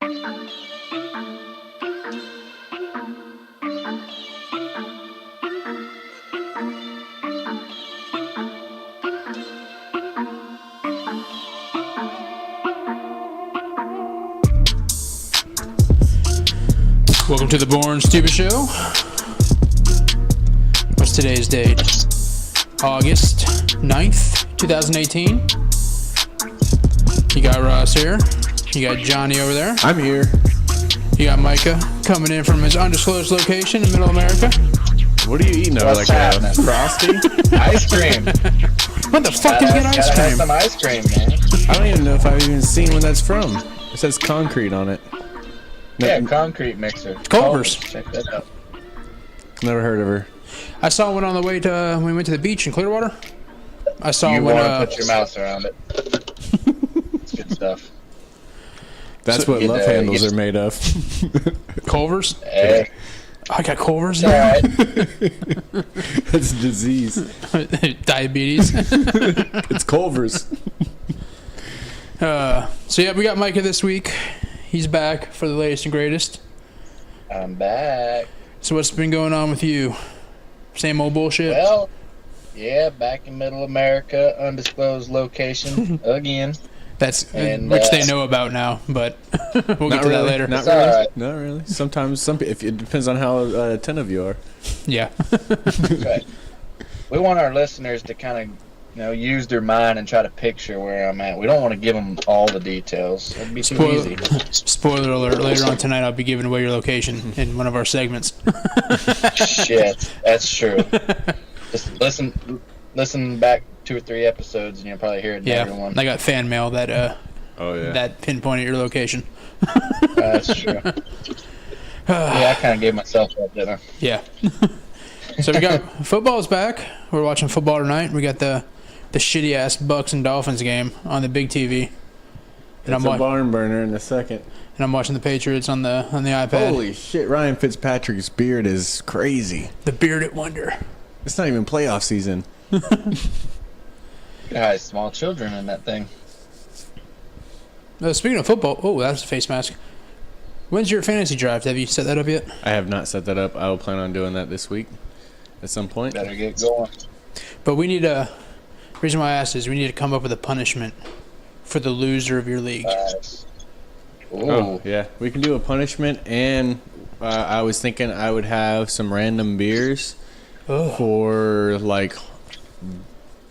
Welcome to the Born Stupid Show. What's today's date? August 9th, 2018. You got Ross here. You got Johnny over there. I'm here. You got Mica coming in from his undisclosed location in Middle America. What are you eating over? Like a Frosty? Ice cream. What the fuck did you get ice Gotta have cream? some ice cream, man. I don't even know if I've even seen where that's from. It says concrete on it. Yeah, concrete mixer. Culver's. Check that out. Never heard of her. I saw one on the way to when we went to the beach in Clearwater. I saw You one. want to put your mouse around it. It's good stuff. That's what love handles are made of. Culver's. Hey, I got Culver's. all right. That's disease. Diabetes. It's Culver's. So yeah, we got Mica this week. He's back for the latest and greatest. I'm back. So what's been going on with you? Same old bullshit? Well, yeah, back in Middle America, undisclosed location again. That's And, which they know about now, but we'll get to that later. Not It's really. alright. Not really. Sometimes if it depends on how attentive you are. Yeah. Right. We want our listeners to kind of, use their mind and try to picture where I'm at. We don't want to give them all the details. It'd be too easy. Spoiler alert, later on tonight I'll be giving away your location in one of our segments. Shit, that's true. Just listen back 2 or 3 episodes and you'll probably hear it in everyone. I got fan mail that that pinpointed your location. That's true. Yeah, I kind of gave myself that, didn't I? Yeah. So we got football's back. We're watching football tonight. We got the shitty ass Bucks and Dolphins game on the big TV. And It's a barn burner in a second. And I'm watching the Patriots on the iPad. Holy shit! Ryan Fitzpatrick's beard is crazy. The bearded wonder. It's not even playoff season. Guys, small children in that thing. Speaking of football, that's a face mask. When's your fantasy draft? Have you set that up yet? I have not set that up. I will plan on doing that this week at some point. Better get going. But we need the reason why I asked is we need to come up with a punishment for the loser of your league. Ooh. Oh, yeah. We can do a punishment, and I was thinking I would have some random beers for, like,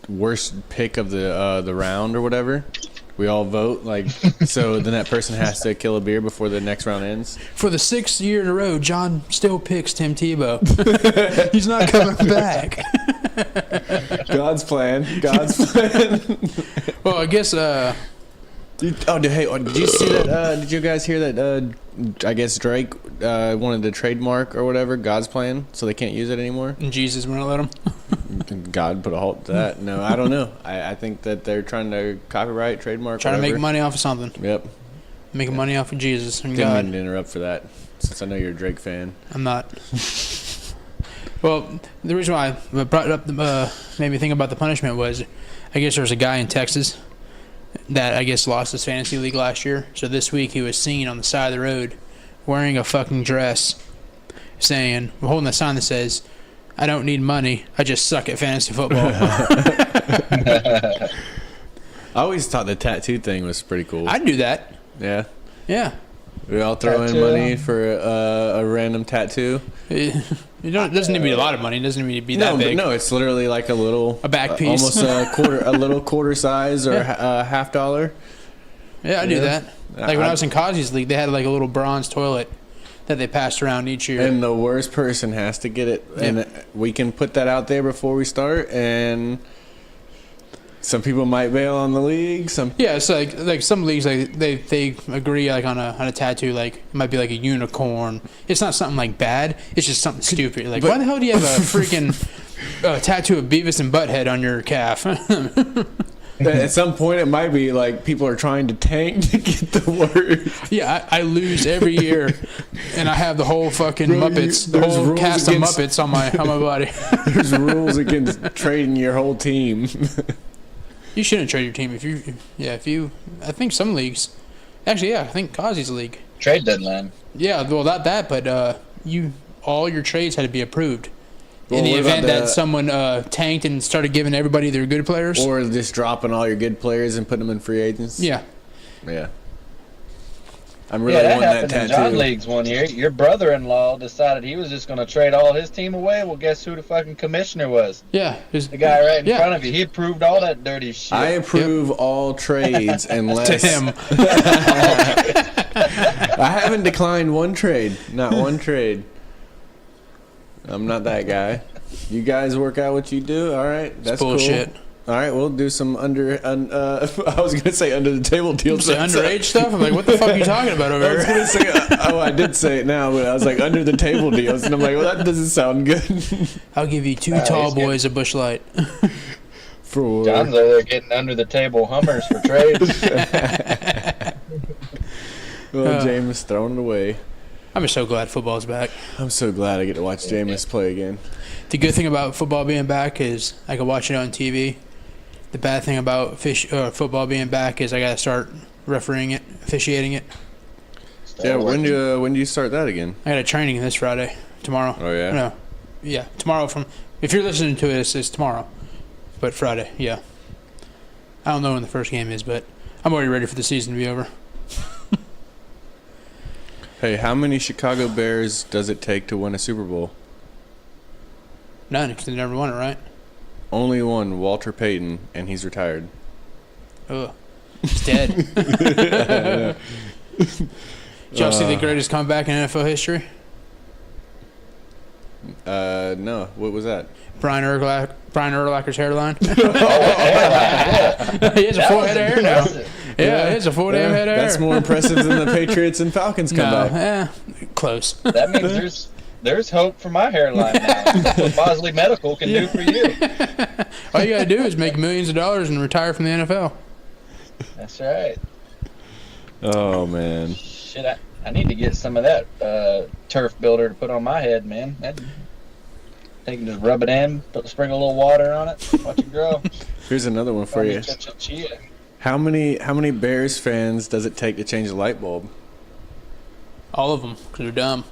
worst pick of the round or whatever. We all vote, like, so then that person has to kill a beer before the next round ends. For the 6th year in a row, John still picks Tim Tebow. He's not coming back. God's plan. God's plan. Well, I guess... Did you see that? Did you guys hear that? I guess Drake wanted to trademark or whatever God's plan, so they can't use it anymore. And Jesus wouldn't let him. God put a halt to that. No, I don't know. I think that they're trying to copyright, trademark, Trying whatever. to make money off of something. Yep. Making money off of Jesus and Didn't God. mean to interrupt for that, since I know you're a Drake fan. I'm not. Well, the reason why I brought it up, made me think about the punishment was, I guess there was a guy in Texas that I guess lost his fantasy league last year. So this week he was seen on the side of the road wearing a fucking dress, saying, holding a sign that says, "I don't need money. I just suck at fantasy football." I always thought the tattoo thing was pretty cool. I'd do that. Yeah. Yeah. We all throw in money for a random tattoo. It doesn't need to be a lot of money. It doesn't need to be that big. No, it's literally like a back piece. almost a little quarter size or half dollar. Yeah, I do that. Like when I was in Kazi's league, they had like a little bronze toilet that they passed around each year. And the worst person has to get it. And we can put that out there before we start. And some people might bail on the league. It's like some leagues, like they agree like on a tattoo, like it might be like a unicorn. It's not something like bad. It's just something stupid. Like, why the hell do you have a freaking tattoo of Beavis and Butthead on your calf? At some point, it might be like people are trying to tank to get the word. Yeah, I lose every year, and I have the whole fucking Muppets, the whole cast of Muppets on my body. There's rules against trading your whole team. You shouldn't trade your team if you. I think some leagues. Actually, yeah, I think Kazi's league. trade deadline. Yeah, well, not that, but all your trades had to be approved. Well, In the what event about that someone tanked and started giving everybody their good players. Or just dropping all your good players and putting them in free agents. Yeah. Yeah. I'm really That wanting that happened in John tattoo. Leagues one year. Your brother-in-law decided he was just going to trade all his team away. Well, guess who the fucking commissioner was? Yeah. The guy right in front of you. He approved all that dirty shit. I approve all trades unless To him. I haven't declined one trade. Not one trade. I'm not that guy. You guys work out what you do. All right, that's bullshit. Cool. All right, we'll do some I was gonna say under the table deals. Underage stuff. I'm like, what the fuck are you talking about over I was here? gonna say, I did say it now, but I was like under the table deals, and I'm like, well, that doesn't sound good. I'll give you two tall boys a Busch Light. For John's over there getting under the table Hummers for trades. well, Jameis throwing it away. I'm just so glad football's back. I'm so glad I get to watch Jameis play again. The good thing about football being back is I can watch it on TV. The bad thing about football being back is I got to start refereeing it, officiating it. Yeah, when do you start that again? I got a training this Friday, tomorrow. Oh yeah. No, yeah, tomorrow. If you're listening to it, it's tomorrow, but Friday. Yeah. I don't know when the first game is, but I'm already ready for the season to be over. Hey, how many Chicago Bears does it take to win a Super Bowl? None, because they never won it, right? Only one, Walter Payton, and he's retired. Ugh. He's dead. Did y'all see the greatest comeback in NFL history? No. What was that? Brian Urlacher's hairline. He has a full head of hair now. Yeah, he has a full damn head of hair. That's more impressive than the Patriots and Falcons comeback. Close. That means there's hope for my hairline now. That's what Bosley Medical can do for you. All you gotta do is make millions of dollars and retire from the NFL. That's right. Oh man. Shit, I need to get some of that turf builder to put on my head, man. They can just rub it in, sprinkle a little water on it, watch it grow. Here's another one for you. How many Bears fans does it take to change a light bulb? All of them, because they're dumb.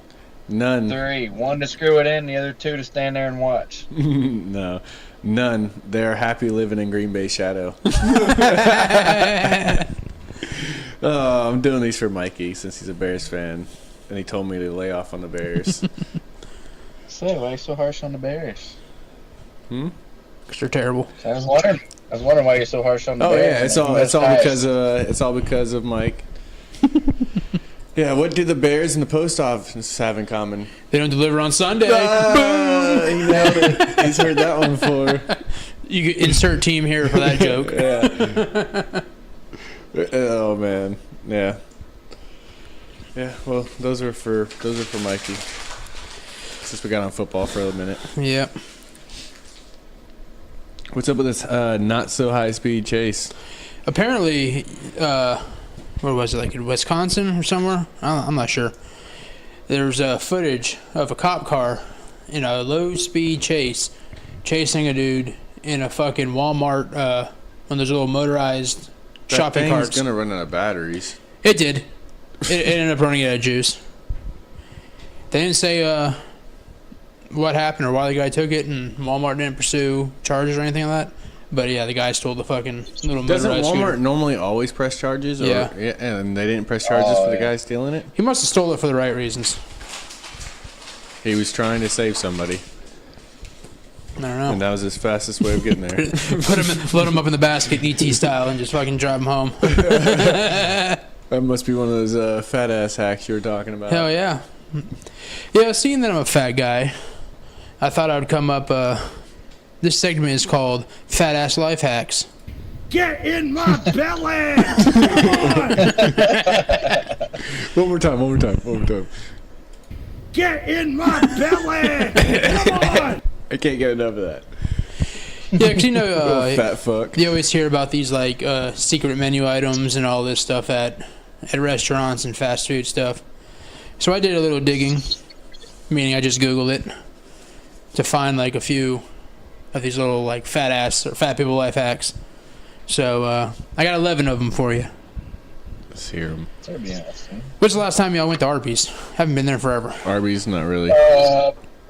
None. 3. 1 to screw it in, the other 2 to stand there and watch. No. None. They're happy living in Green Bay shadow. Oh, I'm doing these for Mikey since he's a Bears fan. And he told me to lay off on the Bears. Say, why are you so harsh on the Bears? Because they're terrible. I was wondering why you're so harsh on the Bears. Oh yeah, it's all because of Mike. Yeah, what do the Bears and the post office have in common? They don't deliver on Sunday. He nailed it. He's heard that one before. You could insert team here for that joke. Yeah. Oh man. Yeah. Yeah. Well, those are for Mikey. Since we got on football for a minute. Yep. What's up with this not so high speed chase? Apparently, where was it? Like in Wisconsin or somewhere? I'm not sure. There's footage of a cop car in a low speed chase, chasing a dude in a fucking Walmart, one of those little motorized shopping carts. It's gonna run out of batteries. It did. It ended up running out of juice. They didn't say what happened or why the guy took it, and Walmart didn't pursue charges or anything like that. But yeah, the guy stole the fucking little Doesn't motorized Walmart scooter. normally always press charges? Or, Yeah. And they didn't press charges for the guy stealing it? He must have stole it for the right reasons. He was trying to save somebody. I don't know. And that was his fastest way of getting there. Load him up in the basket, ET style, and just fucking drive him home. That must be one of those fat ass hacks you were talking about. Hell yeah. Yeah, seeing that I'm a fat guy, I thought I would come up. This segment is called Fat Ass Life Hacks. Get in my belly! One more time. Get in my belly! Come on! I can't get enough of that. Yeah, because Fat fuck. you always hear about these like secret menu items and all this stuff at restaurants and fast food stuff. So I did a little digging, meaning I just Googled it to find like a few of these little like fat ass or fat people life hacks. So I got 11 of them for you. Let's hear them. That'd be interesting. When's the last time y'all went to Arby's? Haven't been there forever. Arby's, not really.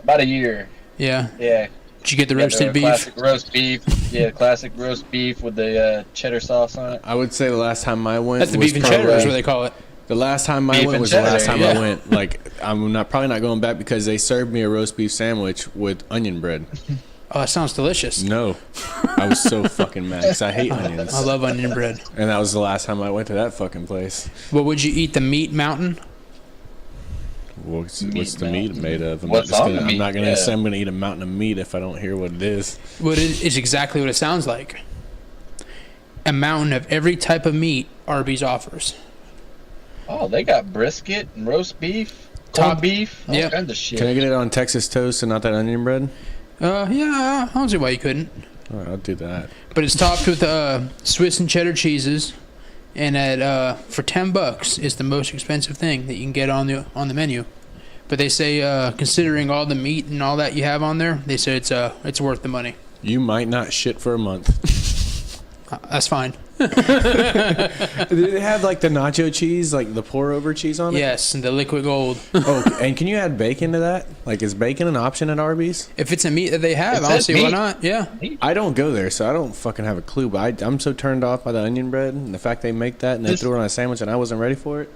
About a year. Yeah. Yeah. Did you get the Yeah, roasted beef? Classic roast beef. Yeah, classic roast beef with the cheddar sauce on it. I would say the last time I went That's the was beef and probably- cheddar is what they call it. The last time I Beef went and was the last cheddar, time I yeah. went. Like, I'm probably not going back because they served me a roast beef sandwich with onion bread. Oh, that sounds delicious. No. I was so fucking mad because I hate onions. I love onion bread. And that was the last time I went to that fucking place. What would you eat? The meat mountain? What's Meat the meat mountain. made of? What's on the I'm meat? not gonna Yeah. say I'm gonna eat a mountain of meat if I don't hear what it is. What is exactly what it sounds like. A mountain of every type of meat Arby's offers. Oh, they got brisket and roast beef, Top- corned beef, all Yep. kinds of shit. Can I get it on Texas toast and not that onion bread? Yeah, I don't see why you couldn't. All right, I'll do that. But it's topped with Swiss and cheddar cheeses, and at for $10, it's the most expensive thing that you can get on the menu. But they say, considering all the meat and all that you have on there, they say it's worth the money. You might not shit for a month. That's fine. Do they have like the nacho cheese, like the pour over cheese on it? Yes, and the liquid gold. Oh, and can you add bacon to that? Like, is bacon an option at Arby's? If it's a meat that they have, It I don't says see why meat. not. Yeah. I don't go there, so I don't fucking have a clue. But I'm so turned off by the onion bread and the fact they make that and they Just- threw it on a sandwich and I wasn't ready for it.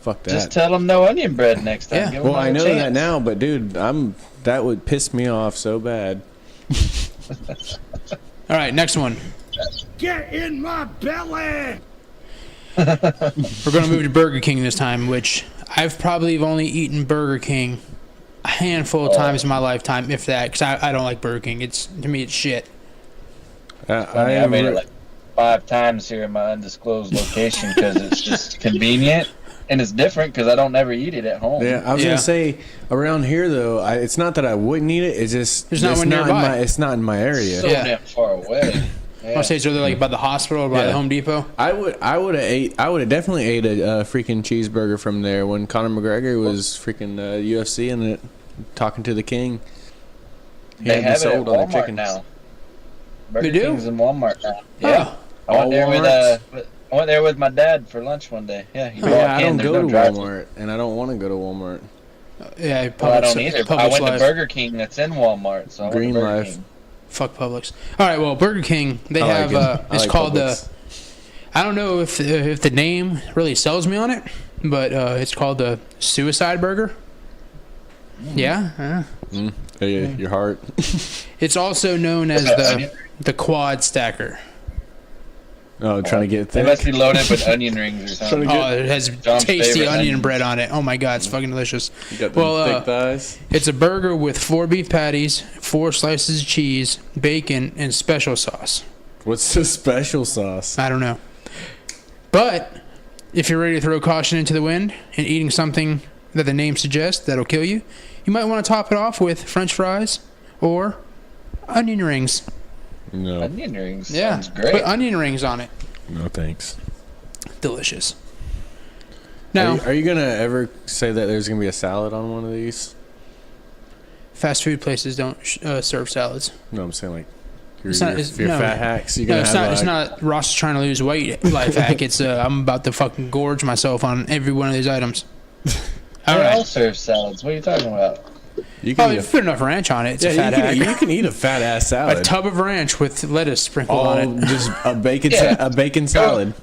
Fuck that. Just tell them no onion bread next time. Yeah. Give 'em Well, I another know that chance. now, but dude, that would piss me off so bad. All right, next one. Get in my belly! We're going to move to Burger King this time, which I've probably only eaten Burger King a handful of times in my lifetime, if that, because I don't like Burger King. To me, it's shit. I made it like 5 times here in my undisclosed location because it's just convenient and it's different because I don't ever eat it at home. Yeah, I was Yeah. gonna say around here though, it's not that I wouldn't eat it. It's just There's not it's one nearby. it's not in my area. So Yeah. damn far away. I want to say it's either like by the hospital or by the Yeah. Home Depot. I would have definitely ate a freaking cheeseburger from there when Conor McGregor was freaking UFC and it talking to the king. He They had me have it at sold on their Walmart chickens. now. Burger They do? King's in Walmart now. Yeah. I All went there Walmarts? I went there with my dad for lunch one day. Yeah, he walked Yeah, I in, don't there's go no to drive-thru. Walmart, and I don't want to go to Walmart. Yeah, Well, I Publix. don't either. I Publix went Life. to Burger King that's in Walmart, so I Green went to Burger Life. King. Fuck Publix. All right, well, Burger King, they I like have, it. I it's like called Publix. I don't know if the name really sells me on it, but it's called the Suicide Burger. Yeah. Hey, your heart. It's also known as the Quad Stacker. Oh, trying to get They thick. must be loaded with onion rings or something. Oh, it has John's tasty favorite onion onions. bread on it. Oh my god, it's fucking delicious. You got the Well, thick thighs. It's a burger with 4 beef patties, 4 slices of cheese, bacon, and special sauce. What's the special sauce? I don't know. But if you're ready to throw caution into the wind and eating something that the name suggests that'll kill you, you might want to top it off with French fries or onion rings. No, Onion rings. Yeah, Sounds great. put onion rings on it. no thanks. Delicious. Are Now, you, are you gonna ever say that there's gonna be a salad on one of these? fast food places don't serve salads. No, I'm saying like your, It's not- your, it's- your no. fat hacks. You're No, gonna it's have not. It's like- not Ross is trying to lose weight life hack. It's I'm about to fucking gorge myself on every one of these items. All They all right. serve salads. What are you talking about? You Oh, can you eat put enough ranch on it. It's a, a fat yeah, hack. you can eat a fat ass salad. A tub of ranch with lettuce sprinkled on Oh, it. just a bacon Yeah. a bacon salad.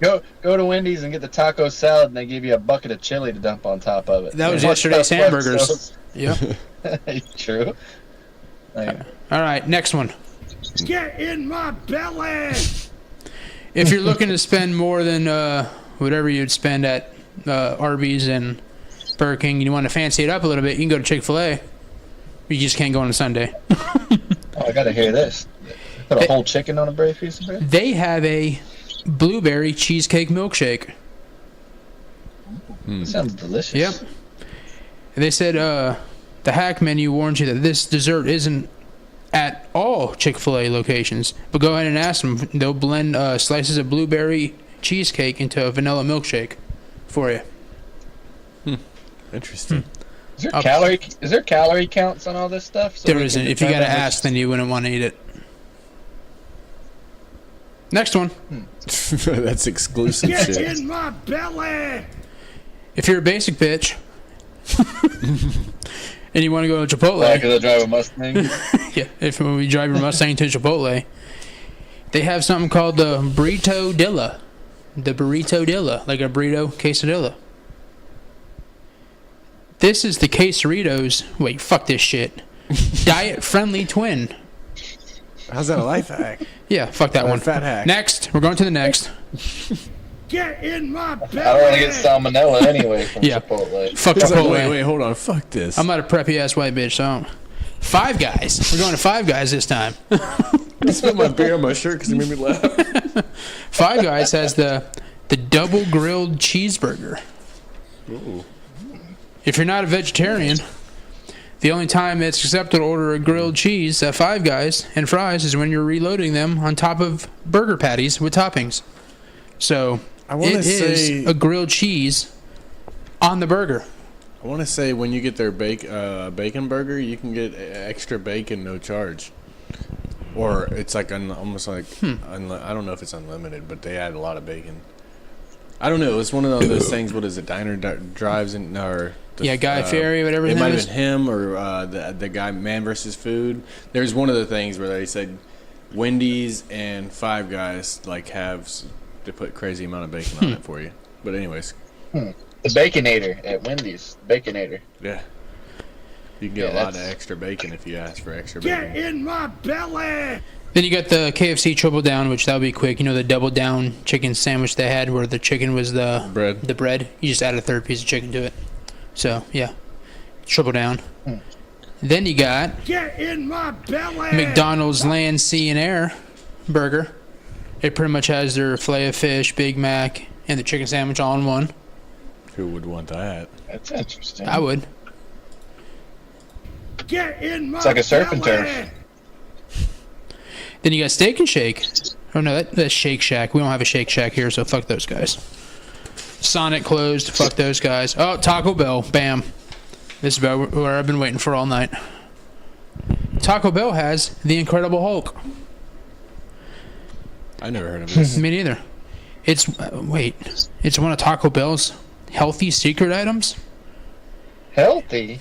Go to Wendy's and get the taco salad, and they give you a bucket of chili to dump on top of it. That was Yeah. yesterday's That's what hamburgers. Yep. True. Like, All right, next one. Get in my belly! If you're looking to spend more than whatever you'd spend at Arby's and Burger King, you want to fancy it up a little bit, you can go to Chick-fil-A. You just can't go on a Sunday. oh, I gotta hear this. Put a whole chicken on a piece of bread. They have a blueberry cheesecake milkshake. Sounds delicious. Yep. They said the hack menu warns you that this dessert isn't at all Chick-fil-A locations, but go ahead and ask them. They'll blend slices of blueberry cheesecake into a vanilla milkshake for you. Interesting. Is there calorie counts on all this stuff? So There we isn't. can If you got to determine ask, then you wouldn't want to eat it. Next one. That's exclusive Get shit. in my belly! If you're a basic bitch and you want to go to Chipotle, Why? Because I drive a Mustang. yeah, if you drive your Mustang to Chipotle, they have something called the burrito dilla. The burrito dilla, like a burrito quesadilla. This is the quesaritos. Wait, fuck this shit. Diet-friendly twin. How's that a life hack? Yeah, fuck that Or a one. fat hack. Next, we're going to the next. Get in my belly! I don't want to get salmonella anyway from Yeah. Chipotle. Fuck He's Chipotle. like, wait, hold on. Fuck this. I'm not a preppy ass white bitch, so I don't. Five Guys. We're going to Five Guys this time. I spilled my beer on my shirt because it made me laugh. Five Guys has the double grilled cheeseburger. Ooh. If you're not a vegetarian, the only time it's acceptable to order a grilled cheese at Five Guys and fries is when you're reloading them on top of burger patties with toppings. So I want it to is say a grilled cheese on the burger. I want to say when you get their bacon burger, you can get extra bacon, no charge. Or it's like almost like I don't know if it's unlimited, but they add a lot of bacon. I don't know. It's one of those things. What is it? Diner drives in or Guy Fieri, whatever his It name might have is. been him or the guy Man vs. Food. There's one of the things where they said Wendy's and Five Guys they put crazy amount of bacon on it for you. But anyways, The Baconator at Wendy's. Baconator. yeah. You can get Yeah, a lot of that's- extra bacon if you ask for extra Get bacon. in my belly! Then you got the KFC Triple Down, which that'll be quick. You know the double down chicken sandwich they had where the chicken was the bread. You just add a third piece of chicken to it. So, yeah. Triple Down. Then you got Get in my belly! McDonald's Land, Sea, and Air burger. It pretty much has their filet of fish, Big Mac, and the chicken sandwich all in one. Who would want that? That's interesting. I would. Get in my It's like a surf and belly! turf. Then you got Steak and Shake. Oh no, that's Shake Shack. We don't have a Shake Shack here, so fuck those guys. Sonic closed. Fuck those guys. Oh, Taco Bell. Bam. This is about where I've been waiting for all night. Taco Bell has the Incredible Hulk. I never heard of this. Me neither. It's it's one of Taco Bell's healthy secret items. Healthy.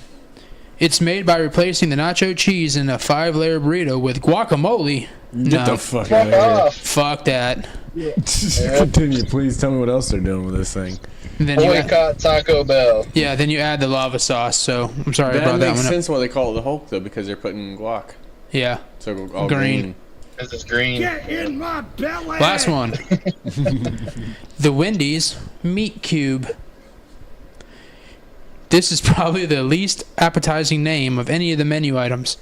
It's made by replacing the nacho cheese in a 5-layer burrito with guacamole. Get No, the fuck Fuck out of off. fuck that. here. Continue, please. Tell me what else they're doing with this thing. And then you add, Boycott Taco Bell. yeah, then you add the lava sauce. So I'm sorry I That brought that makes one up. sense why they call it the Hulk though, because they're putting guac. Yeah. So all Green. green. Because it's green. Get in my belly! Last one. The Wendy's Meat Cube. This is probably the least appetizing name of any of the menu items.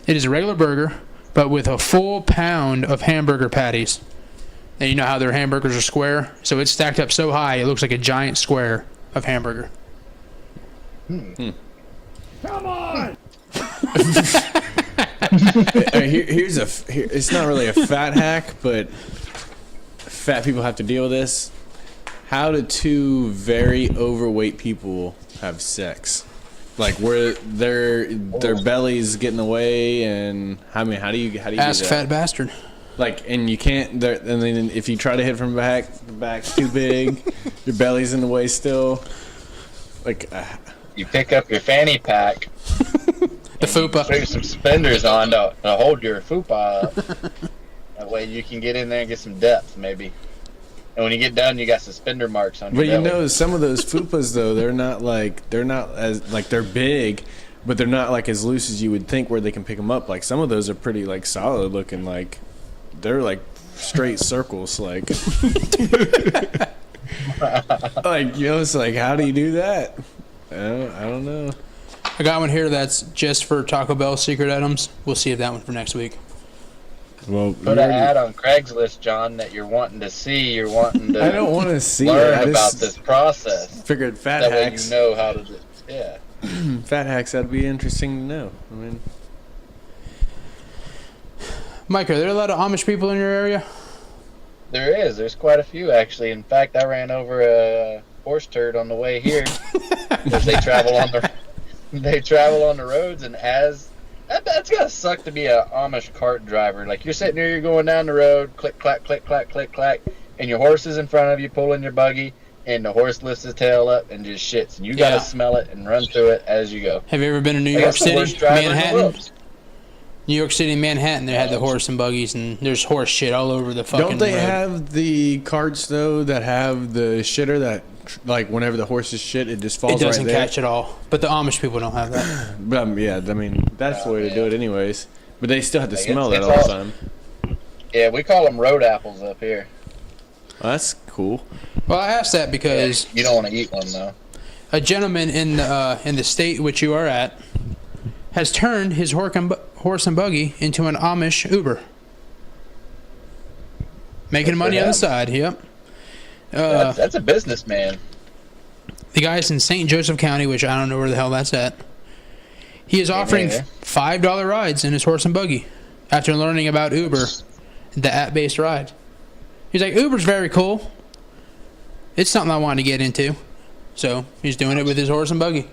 It is a regular burger, but with a full pound of hamburger patties. And you know how their hamburgers are square? So it's stacked up so high, it looks like a giant square of hamburger. Come on! It's not really a fat hack, but fat people have to deal with this. How do two very overweight people have sex? Like where their bellies get in the way, and how do you Ass do that? fat bastard. Like, and you can't. And then if you try to hit from the back's too big. Your belly's in the way still. Like, You pick up your fanny pack. The fupa. Put some suspenders on to hold your fupa up. That way you can get in there and get some depth, maybe. And when you get done, you got suspender marks on your but you belly. know, some of those fupas though, they're not as like they're big, but they're not like as loose as you would think where they can pick them up. Like some of those are pretty like solid looking, like they're like straight circles, like like it's like how do you do that? I don't know. I got one here that's just for Taco Bell secret items. We'll see if that one for next week. Well, Put an ad on Craigslist, John, that you're wanting to see. You're wanting to I don't want to see it. learn I about just this process. figured fat That way hacks. you know how to do it. Yeah. Fat hacks. That'd be interesting to know. I mean, Mike, are there a lot of Amish people in your area? There is. There's quite a few, actually. In fact, I ran over a horse turd on the way here. Because they travel on the roads, and as That's gotta suck to be a Amish cart driver. Like you're sitting there, you're going down the road, click clack, click clack, click clack, and your horse is in front of you pulling your buggy, and the horse lifts his tail up and just shits, and you gotta Yeah. smell it and run through it as you go. Have you ever been to New Like, York that's the City, worst driver in the Manhattan? world. New York City, Manhattan. They had the horse and buggies, and there's horse shit all over the fucking Don't they road. have the carts though that have the shitter that, like, whenever the horses shit, it just falls It doesn't right there? catch at all. But the Amish people don't have that. But yeah, I mean that's the way to do it, anyways. But they still have to Like, smell that it's all the all- time. Yeah, we call them road apples up here. Well, that's cool. Well, I asked that because You don't want to eat one though. a gentleman in the state which you are at has turned his horse and buggy into an Amish Uber, making Good for money on the him. side. Yep. That's a businessman. The guy's in St. Joseph County, which I don't know where the hell that's at. He is offering neither. $5 rides in his horse and buggy after learning about Uber, the app-based ride. He's like, Uber's very cool. It's something I wanted to get into. So he's doing it with his horse and buggy.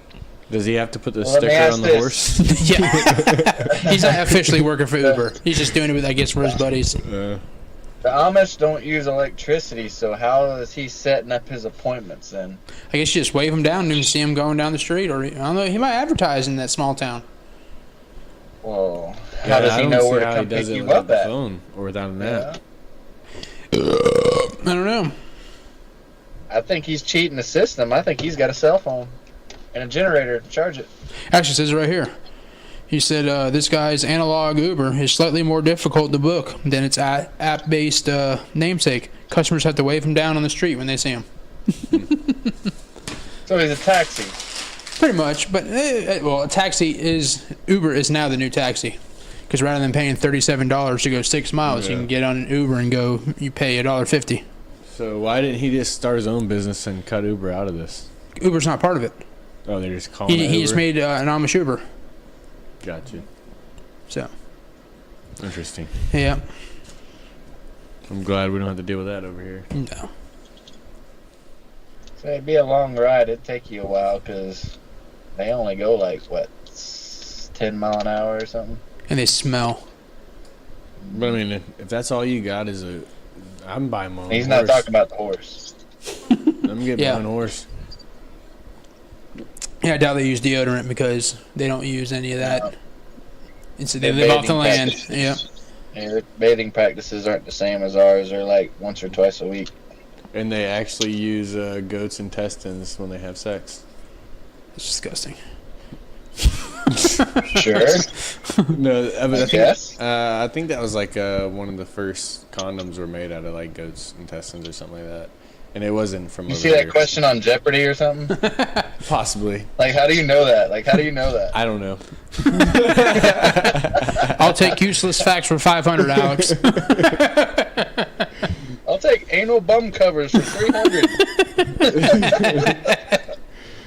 Does he have to put the Well, let me sticker ask on the this. horse? Yeah. He's not officially working for Uber. He's just doing it with, I guess, for his buddies. The Amish don't use electricity, so how is he setting up his appointments then? I guess you just wave him down and you see him going down the street. Or, I don't know, he might advertise in that small town. Well, how Yeah, does I he don't know see where to how he come does pick it you without up the at? phone or without an Yeah. app. I don't know. I think he's cheating the system. I think he's got a cell phone and a generator to charge it. Actually, it says it right here. He said this guy's analog Uber is slightly more difficult to book than its app-based namesake. Customers have to wave him down on the street when they see him. So he's a taxi. Pretty much, but well, Uber is now the new taxi, because rather than paying $37 to go 6 miles, you Yeah. can get on an Uber and go. You pay $1.50. So why didn't he just start his own business and cut Uber out of this? Uber's not part of it. Oh, they're just calling it He just Uber? made an Amish Uber. Gotcha. So Interesting. yeah, I'm glad we don't have to deal with that over here. no. So it'd be a long ride. It'd take you a while because they only go like, what, 10 mile an hour or something? And they smell. But I mean, if that's all you got is I'm buying my own He's horse. not talking about the horse. I'm getting Yeah. my own horse. Yeah, I doubt they use deodorant because they don't use any of that. No. It's, they Their live off the bathing land. practices- Yeah. Yeah, their bathing practices aren't the same as ours. They're like once or twice a week. And they actually use goats' intestines when they have sex. It's disgusting. Sure. No, I guess. I think that was like one of the first condoms were made out of like goats' intestines or something like that, and it wasn't from. You over see there. that question on Jeopardy or something? Possibly. Like, how do you know that? Like, how do you know that? I don't know. I'll take useless facts for 500, Alex. I'll take anal bum covers for 300.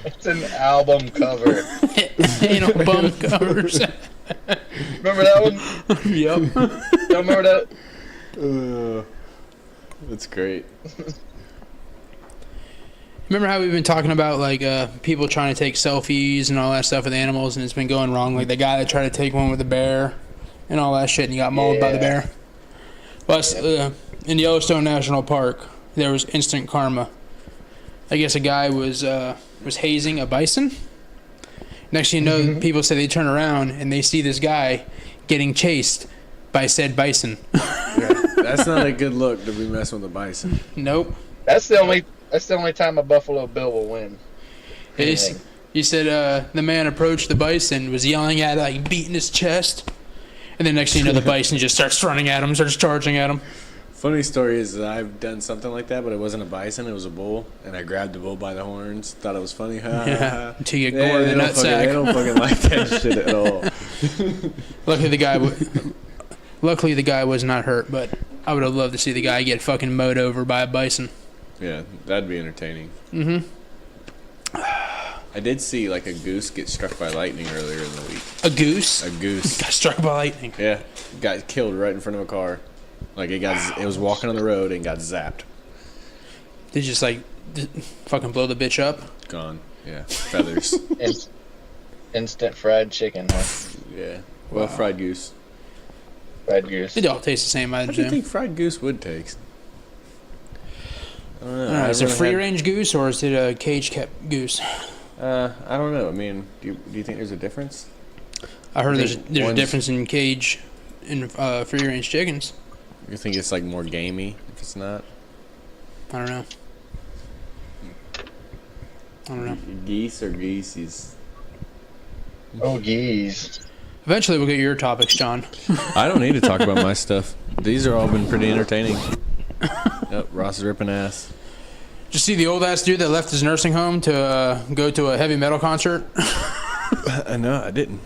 It's an album cover. Anal bum covers. Remember that one? Yep. Don't remember that? That's great. Remember how we've been talking about like people trying to take selfies and all that stuff with animals, and it's been going wrong? Like the guy that tried to take one with a bear and all that shit, and he got mauled by the Yeah. bear. Well, in Yellowstone National Park, there was instant karma. I guess a guy was hazing a bison. Next thing you know, people say they turn around and they see this guy getting chased by said bison. Yeah, that's not a good look to be messing with a bison. Nope. That's the only time a Buffalo Bill will win. He said the man approached the bison, was yelling at it, like beating his chest, and then next thing you know, the bison just starts running at him, starts charging at him. Funny story is that I've done something like that, but it wasn't a bison; it was a bull, and I grabbed the bull by the horns. Thought it was funny. Yeah, until you get Yeah, gore in the they don't nutsack. fucking like that shit at all. Luckily, the guy was not hurt, but I would have loved to see the guy get fucking mowed over by a bison. Yeah, that'd be entertaining. Mm-hmm. I did see like a goose get struck by lightning earlier in the week. A goose A goose, got struck by lightning. yeah, got killed right in front of a car. Like it was walking on the road and got zapped. They just like fucking blow the bitch up. Gone. Yeah, feathers. Instant fried chicken. Huh? Yeah, Well, fried goose. Fried goose. They all taste the same, I What do you assume. think fried goose would taste? I don't know. I don't know, I've is it never free had- range goose or is it a cage kept goose? I don't know. I mean, do you think there's a difference? I heard I there's think a one's- difference in cage and free range chickens. You think it's like more gamey if it's not? I don't know. I don't know. Geese or geese's? Oh, geez. Eventually, we'll get your topics, John. I don't need to talk about my stuff. These are all been pretty entertaining. Yep, Ross is ripping ass. Did you see the old ass dude that left his nursing home to go to a heavy metal concert? No, I didn't.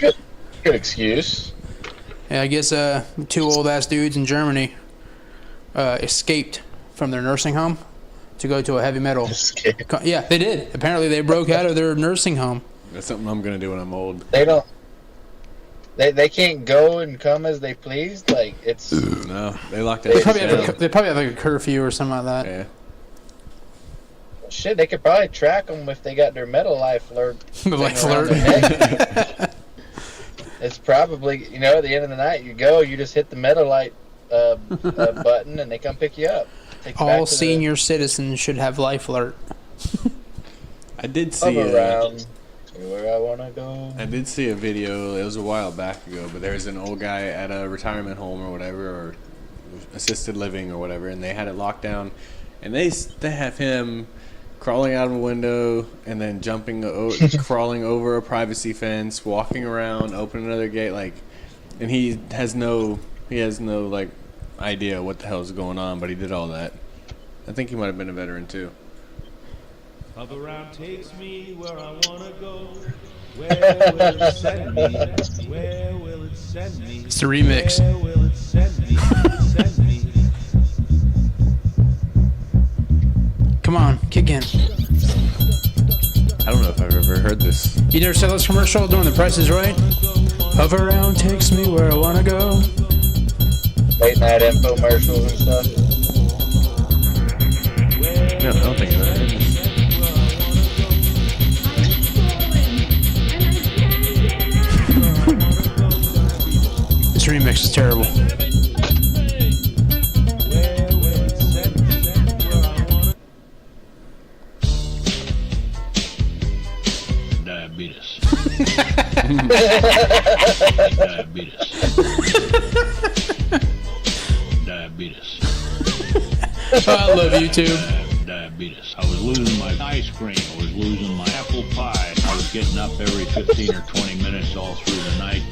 Good excuse. Yeah, I guess 2 old ass dudes in Germany escaped from their nursing home to go to a heavy metal. Yeah, they did. Apparently, they broke out of their nursing home. That's something I'm gonna do when I'm old. They don't. They can't go and come as they please. Like it's. No, they locked They that probably, shit have down. they probably have like a curfew or something like that. Yeah. Shit, they could probably track them if they got their metal life alert. The life thing around alert. their neck. It's probably, at the end of the night, you go, you just hit the metal light button, and they come pick you up. Take you back All to the senior citizens should have life alert. I did see. Hover around to where I wanna go. I did see a video. It was a while back ago, but there was an old guy at a retirement home or whatever, or assisted living or whatever, and they had it locked down, and they have him crawling out of a window and then crawling over a privacy fence, walking around, opening another gate, and he has no like idea what the hell is going on, but he did all that. I think he might have been a veteran too. Hover around takes me where I wanna go. Where will it send me? Where will it send me? It's the remix. Where will it send me? Send me. Come on, kick in. I don't know if I've ever heard this. You never saw this commercial doing The Price is Right? Hover around takes me where I wanna go. Late night infomercials and stuff. No, I don't think I've ever heard this. This remix is terrible. Diabetes. Diabetes. Diabetes. Oh, I love YouTube. Diabetes. I was losing my ice cream. I was losing my apple pie. I was getting up every 15 or 20 minutes all through the night.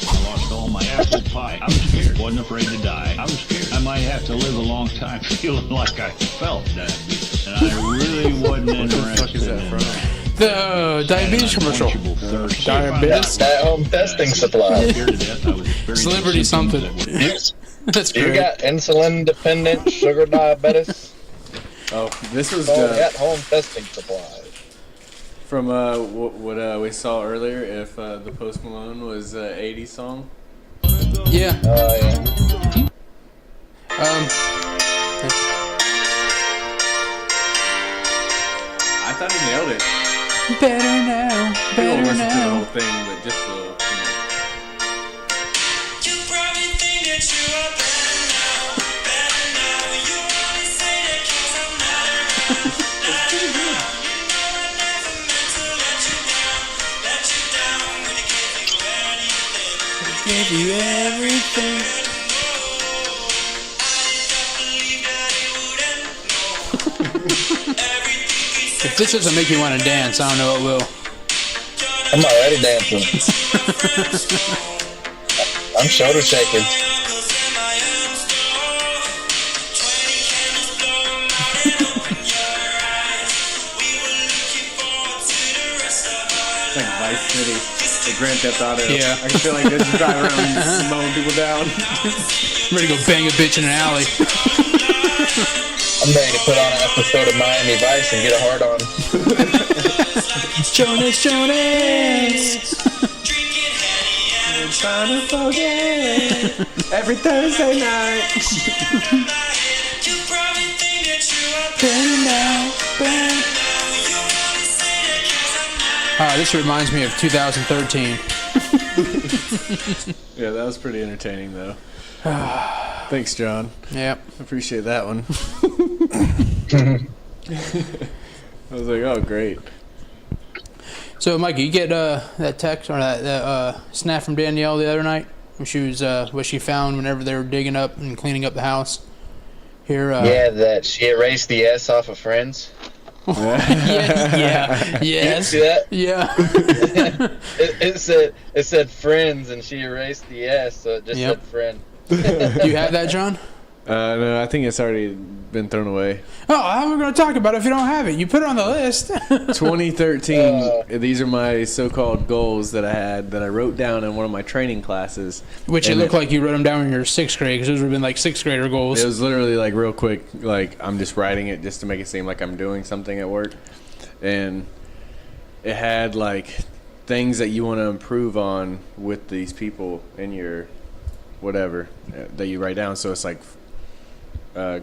I lost all my apple pie. I was scared. Wasn't afraid to die. I was scared. I might have to live a long time feeling like I felt diabetes. And I really wasn't interested that in from? that. The diabetes commercial. Diabetes? That home testing supply. Celebrity something. That's You great. got insulin dependent sugar diabetes? Oh, this was Oh, we got home testing supply. from what we saw earlier. If the Post Malone was 80s song. Yeah. Yeah. I thought he nailed it. Better now. We won't Better listen to the now. whole thing, but just a little. Give you everything. If this doesn't make you want to dance, I don't know what will. I'm already dancing. I'm shoulder shaking. It's like Vice City, the Grand Theft Auto. Yeah. I can feel like they're just driving around mowing people down. I'm ready to go bang a bitch in an alley. I'm ready to put on an episode of Miami Vice and get a hard on. Jonas. I'm trying to forget every Thursday night. Better now. Better. This reminds me of 2013. Yeah, that was pretty entertaining, though. Thanks, John. Yep. Appreciate that one. I was like, oh, great. So, Mike, you get that text or that snap from Danielle the other night when she was what she found whenever they were digging up and cleaning up the house. Here. Yeah, that she erased the S off of Friends. Yeah. Yes. You see that? Yeah. It said Friends, and she erased the S, so it just Yep. said Friend. Do you have that, John? No, I think it's already been thrown away. Oh, how are we going to talk about it if you don't have it? You put it on the list. 2013, these are my so-called goals that I had that I wrote down in one of my training classes. Which it And looked like you wrote them down when you were 6th grade, because those would have been like 6th grader goals. It was literally like real quick, like I'm just writing it just to make it seem like I'm doing something at work. And it had like things that you want to improve on with these people in your whatever that you write down. So it's like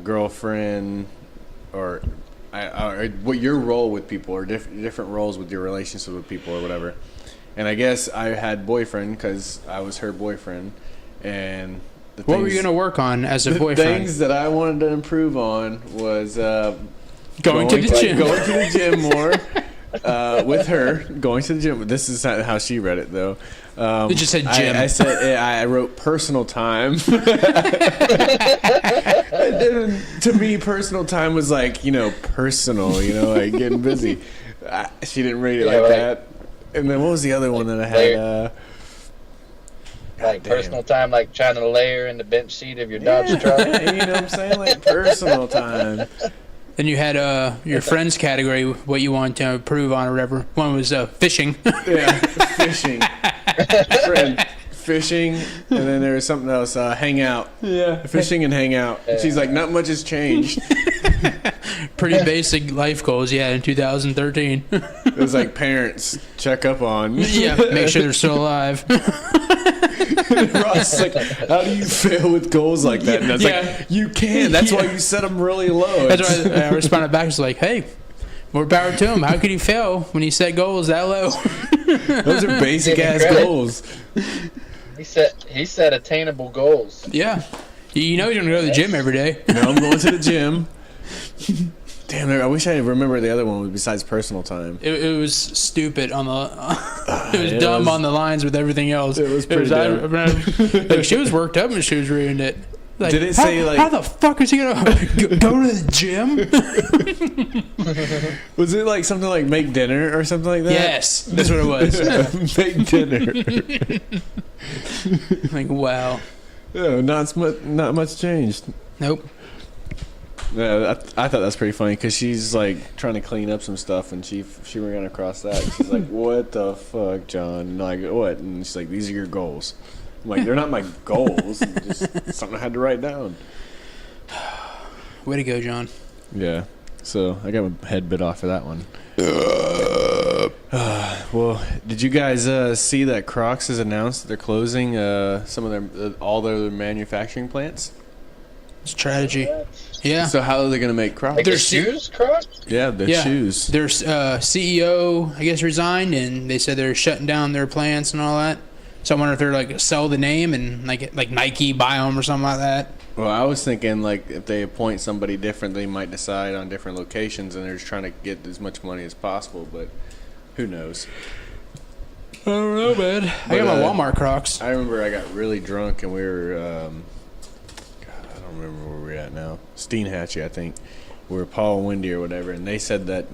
girlfriend or what your role with people or different roles with your relationship with people or whatever. And I guess I had boyfriend because I was her boyfriend. And What were you going to work on as a the boyfriend? things that I wanted to improve on was Going to the gym. Going to the gym more with her. Going to the gym. This is how she read it, though. It just said gym. I said I wrote personal time. And then, to me, personal time was like personal. Like getting busy. She didn't read it like that. And then what was the other one that I had? Like personal time, like trying to layer in the bench seat of your Dodge truck. Yeah, you know what I'm saying? Like personal time. Then you had your friends category, what you wanted to improve on or whatever. One was fishing. Yeah, fishing. Fishing, and then there was something else, hang out. Yeah. Fishing and hang out. And she's like, not much has changed. Pretty basic life goals, yeah, in 2013. It was like parents, check up on. Yeah, make sure they're still alive. Ross is like, how do you fail with goals like that? And I was like, you can. That's why you set them really low. That's why I responded back. It's like, hey, more power to him. How could he fail when he set goals that low? Those are basic ass goals. He set attainable goals. Yeah. You know you're going to go to the gym every day. No, I'm going to the gym. Damn, I wish I remember the other one besides personal time. It was stupid on the. It was dumb on the lines with everything else. It was pretty dumb. Like she was worked up when she was reading it. Like, did it say like? How the fuck is he gonna go to the gym? Was it like something like make dinner or something like that? Yes, that's what it was. Make dinner. Like wow. Yeah, not much changed. Nope. Yeah, I thought that's pretty funny because she's like trying to clean up some stuff and she ran across that. She's like, "What the fuck, John?" And like, what? And she's like, "These are your goals." I'm like, "They're not my goals. Just something I had to write down." Way to go, John. Yeah. So I got my head bit off for that one. Well, did you guys see that Crocs has announced that they're closing some of all their manufacturing plants? Strategy. Yeah. So how are they going to make Crocs? Like their shoes, Crocs? Yeah, the shoes. Their CEO, I guess, resigned, and they said they're shutting down their plants and all that. So I wonder if they're like sell the name and like Nike buy them or something like that. Well, I was thinking like if they appoint somebody different, they might decide on different locations, and they're just trying to get as much money as possible. But who knows? I don't know, man. I got my Walmart Crocs. I remember I got really drunk, and we were, God, I don't remember where we're at now. Steenhatchee, I think. We were Paul and Wendy or whatever, and they said that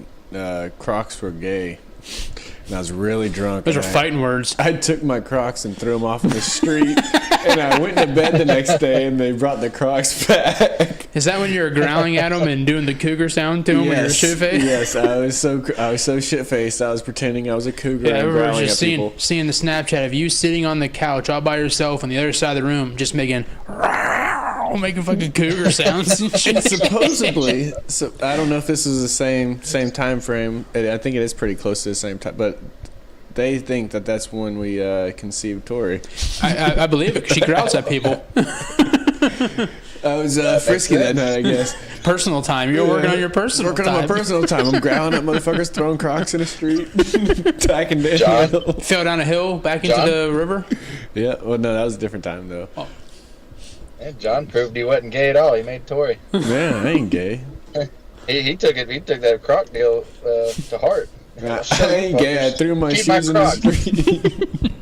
Crocs were gay. And I was really drunk. Those are fighting words. I took my Crocs and threw them off in the street. And I went to bed the next day, and they brought the Crocs back. Is that when you were growling at them and doing the cougar sound to them when you were shit faced? Yes, I was so shit faced. I was pretending I was a cougar Yeah, I and remember growling just at people. seeing the Snapchat of you sitting on the couch all by yourself on the other side of the room, just making fucking cougar sounds and shit. Supposedly, so I don't know if this is the same time frame. I think it is pretty close to the same time, but they think that that's when we conceived Tori. I believe it because she growls at people. I was frisky that night, I guess. Personal time. You're working on your personal Working time. on my personal time. I'm growling at motherfuckers, throwing Crocs in the street, tacking down. John? Fell down a hill back into John? the river. Yeah, well, no, that was a different time, though. Oh. And John proved he wasn't gay at all. He made Tory. Man, I ain't gay. He took it. He took that Croc deal to heart. I ain't gay. I threw my Keep my shoes in the Crocs. street.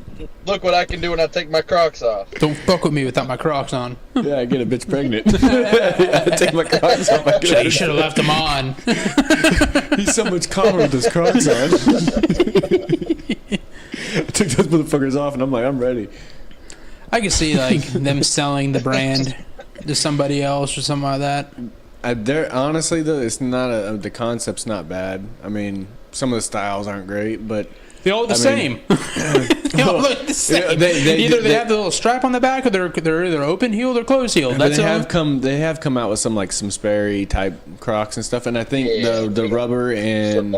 Look what I can do when I take my Crocs off. Don't fuck with me without my Crocs on. Yeah, I get a bitch pregnant. I take my Crocs off. I You should have left them on. He's so much calmer with his Crocs on. I took those motherfuckers off, and I'm like, I'm ready. I could see like them selling the brand to somebody else or something like that. There, honestly, though, it's not the concept's not bad. I mean, some of the styles aren't great, but They all look the same. They all look the same. Either they have the little strap on the back, or they're either open heeled or closed heeled. But That's they have come out with some Sperry type Crocs and stuff, and I think the rubber and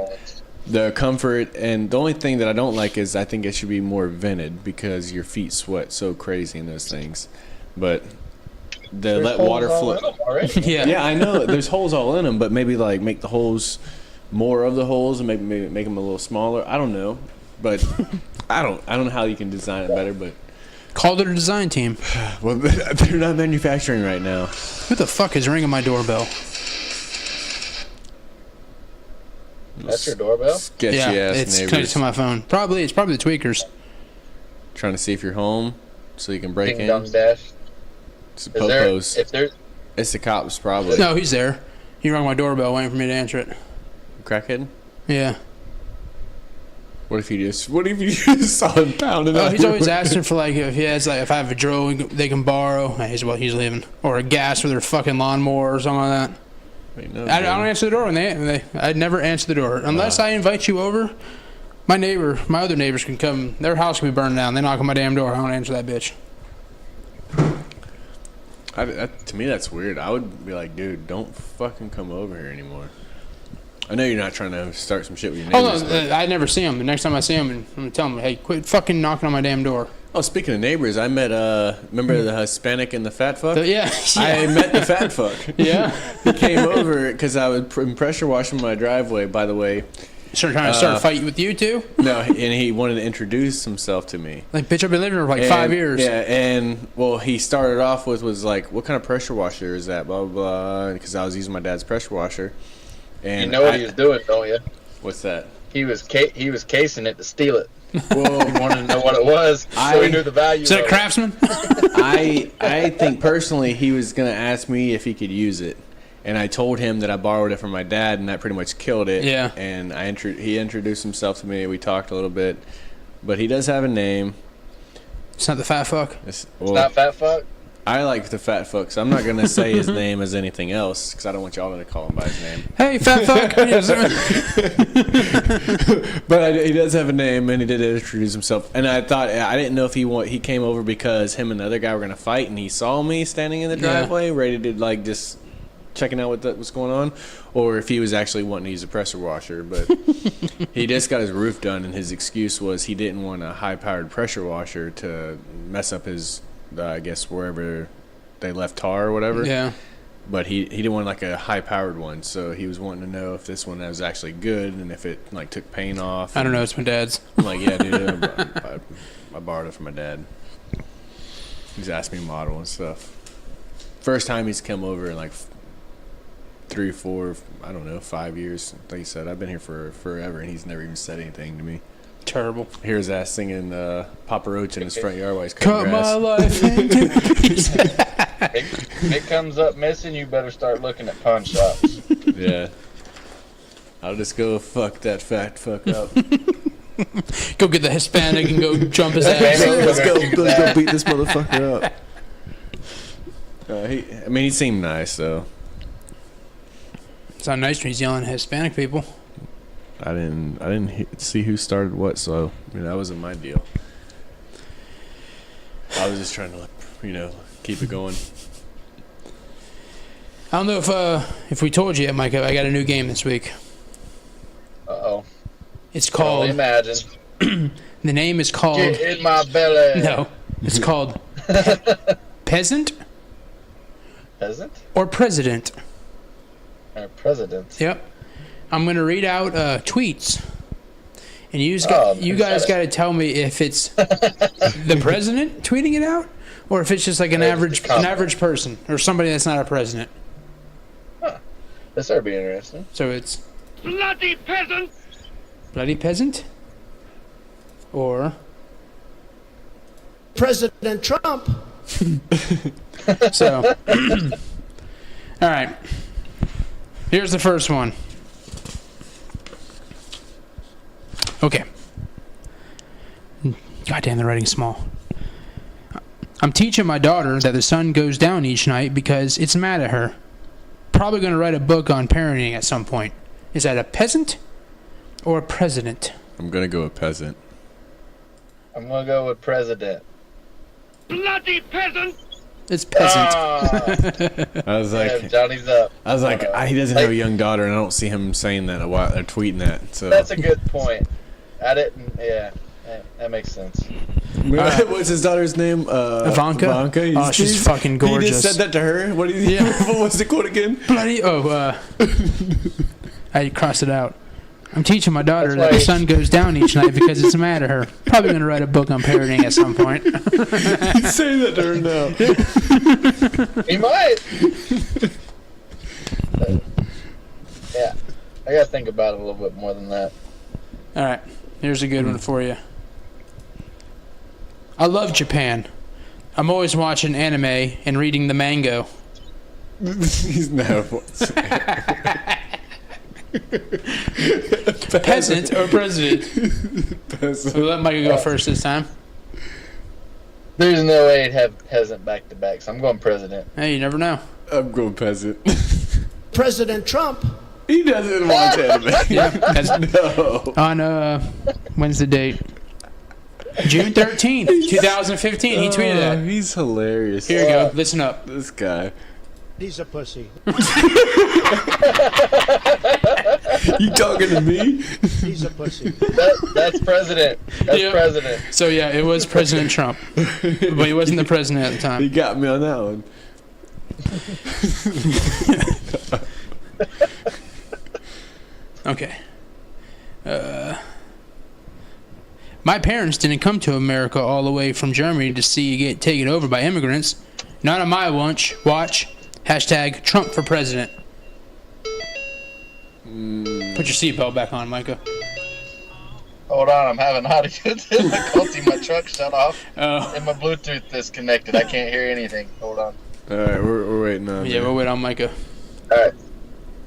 the comfort, and the only thing that I don't like is I think it should be more vented because your feet sweat so crazy in those things. But they let water flow. Yeah, I know there's holes all in them, but maybe like make the holes more of the holes and maybe make them a little smaller. I don't know, but I don't know how you can design it better. But call it a design team. well, they're not manufacturing right now. Who the fuck is ringing my doorbell? That's your doorbell? Sketchy Yeah, ass it's neighbors. connected to my phone. It's probably the tweakers. Trying to see if you're home so you can break Ding in. dong dash. It's the Is there, popos. if there's It's the cops, probably. No, he's there. He rang my doorbell waiting for me to answer it. Crackhead? Yeah. What if you just saw him pounding Oh, out he's your always window? asking for like if I have a drill they can borrow. He's leaving, or a gas for their fucking lawnmower or something like that. Wait, no, I don't answer the door when I'd never answer the door unless I invite you over. My other neighbors can come. Their house can be burned down. They knock on my damn door. I don't answer that bitch. To me, that's weird. I would be like, dude, don't fucking come over here anymore. I know you're not trying to start some shit with your Oh neighbors. no, I never see him. The next time I see him, I'm gonna tell him, hey, quit fucking knocking on my damn door. Oh, speaking of neighbors, I met remember the Hispanic and the fat fuck? Yeah. I met the fat fuck. Yeah. He came over because I was pressure washing my driveway. By the way, Trying to start a fight with you two? no, and he wanted to introduce himself to me. Like, bitch, I've been living here for like 5 years. Yeah, and well, he started off with was like, "What kind of pressure washer is that?" Blah blah blah. Because I was using my dad's pressure washer. And you know what he was doing, don't you? What's that? He was casing it to steal it. Well, He wanted to know what it was, so he knew the value. Is that a of it. Craftsman? I think personally he was gonna ask me if he could use it, and I told him that I borrowed it from my dad, and that pretty much killed it. Yeah. And he introduced himself to me. We talked a little bit, but he does have a name. It's not the fat fuck. It's not fat fuck. I like the fat fuck, so I'm not gonna say his name as anything else because I don't want y'all to call him by his name. Hey, fat fuck. Yes, sir. But he does have a name, and he did introduce himself. And I thought I didn't know if he came over because him and the other guy were gonna fight, and he saw me standing in the driveway, ready to like just checking out what's going on, or if he was actually wanting to use a pressure washer. But he just got his roof done, and his excuse was he didn't want a high-powered pressure washer to mess up his, I guess, wherever they left tar or whatever. Yeah. But he didn't want like a high-powered one, so he was wanting to know if this one was actually good and if it like took paint off. I don't know. It's my dad's. I'm like, yeah, dude, I borrowed it from my dad. He's asked me model and stuff. First time he's come over in like 3 or 4, I don't know, 5 years. Like you said, I've been here for forever, and he's never even said anything to me. Terrible. Hear his ass singing Papa Roach in his front yard while he's cutting Cut grass. my life into pieces. If it comes up missing, you better start looking at pawn shops. Yeah. I'll just go fuck that fat fuck up. Go get the Hispanic and go jump his ass. Let's go beat this motherfucker up. He seemed nice though. It's not nice when he's yelling at Hispanic people. I didn't see who started what, so that wasn't my deal. I was just trying to keep it going. I don't know if we told you yet, Micah. I got a new game this week. Uh-oh. It's Can only called. imagine. The name is called. Get in my belly. No, it's called Peasant. Peasant or president? or president? Yep. I'm going to read out tweets. And you Oh, guys got to tell me if it's the president tweeting it out, or if it's just like an average person or somebody that's not a president. This ought to be interesting. So it's Bloody peasant! bloody peasant, or President Trump. so. All right. Here's the first one. Okay. Goddamn, the writing's small. I'm teaching my daughter that the sun goes down each night because it's mad at her. Probably going to write a book on parenting at some point. Is that a peasant or a president? I'm gonna go with peasant. I'm gonna go with president. Bloody peasant! It's peasant. I was like, Johnny's up. he doesn't have a young daughter, and I don't see him saying that a while or tweeting that. So That's a good point. I didn't. Yeah, that makes sense. What's his daughter's name? Ivanka? Ivanka. Oh, she's fucking gorgeous. He just said that to her. What did he? What was the quote again? Bloody. I crossed it out. I'm teaching my daughter that the sun goes down each night because it's mad at her. Probably going to write a book on parenting at some point. He's saying that to her now. He might. Yeah, I gotta think about it a little bit more than that. All right, here's a good one for you. I love Japan. I'm always watching anime and reading the mango. He's never. Peasant or president? Peasant. We'll let Micah go first this time. There's no way he'd have peasant back to back, so I'm going president. Hey, you never know. I'm going peasant. President Trump. He doesn't watch anime. Yeah, peasant. No. On when's the date? June 13th, 2015. He tweeted that. He's hilarious. Here you go. Listen up. This guy. He's a pussy. You talking to me? He's a pussy. That's president. That's Yeah. president. So yeah, it was President Trump, but he wasn't the president at the He time. got me on that one. Okay. My parents didn't come to America all the way from Germany to see you get taken over by immigrants. Not on my watch. Hashtag Trump for president. Put your seatbelt back on, Micah. Hold on, I'm having audio difficulty. My truck shut off Oh. and my Bluetooth disconnected. I can't hear anything. Hold on. All right, we're waiting on. Yeah, we'll wait on Micah. All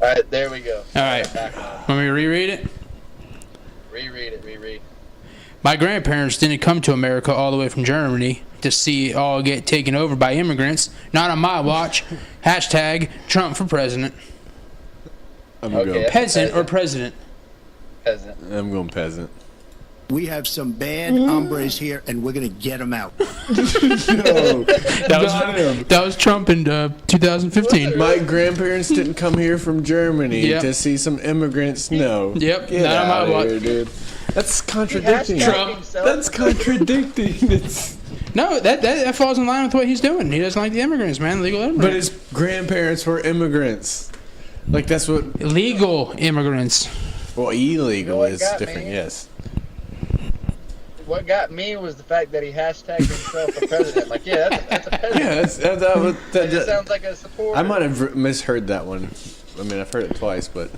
right, there we go. All right. Back on. Want me to reread it? Reread. My grandparents didn't come to America all the way from Germany to see it all get taken over by immigrants. Not on my watch. Hashtag Trump for president. I'm gonna Okay. go. Peasant or president? Peasant. I'm going peasant. We have some bad hombres here, and we're gonna get them out. No, not him. That was Trump in 2015. My grandparents didn't come here from Germany Yep. to see some immigrants. No. Yep, Get not on my out watch. of here, dude. That's contradicting. Trump. That's contradicting. It's, No, that falls in line with what he's doing. He doesn't like the immigrants, man. Legal but immigrants. his grandparents were immigrants. Like that's what. Illegal immigrants. Well, illegal what is got different. me? Yes. What got me was the fact that he hashtagged himself for president. Like, yeah, that's a peasant. Yeah, It just sounds like a supporter. I might have misheard that one. I mean, I've heard it twice, but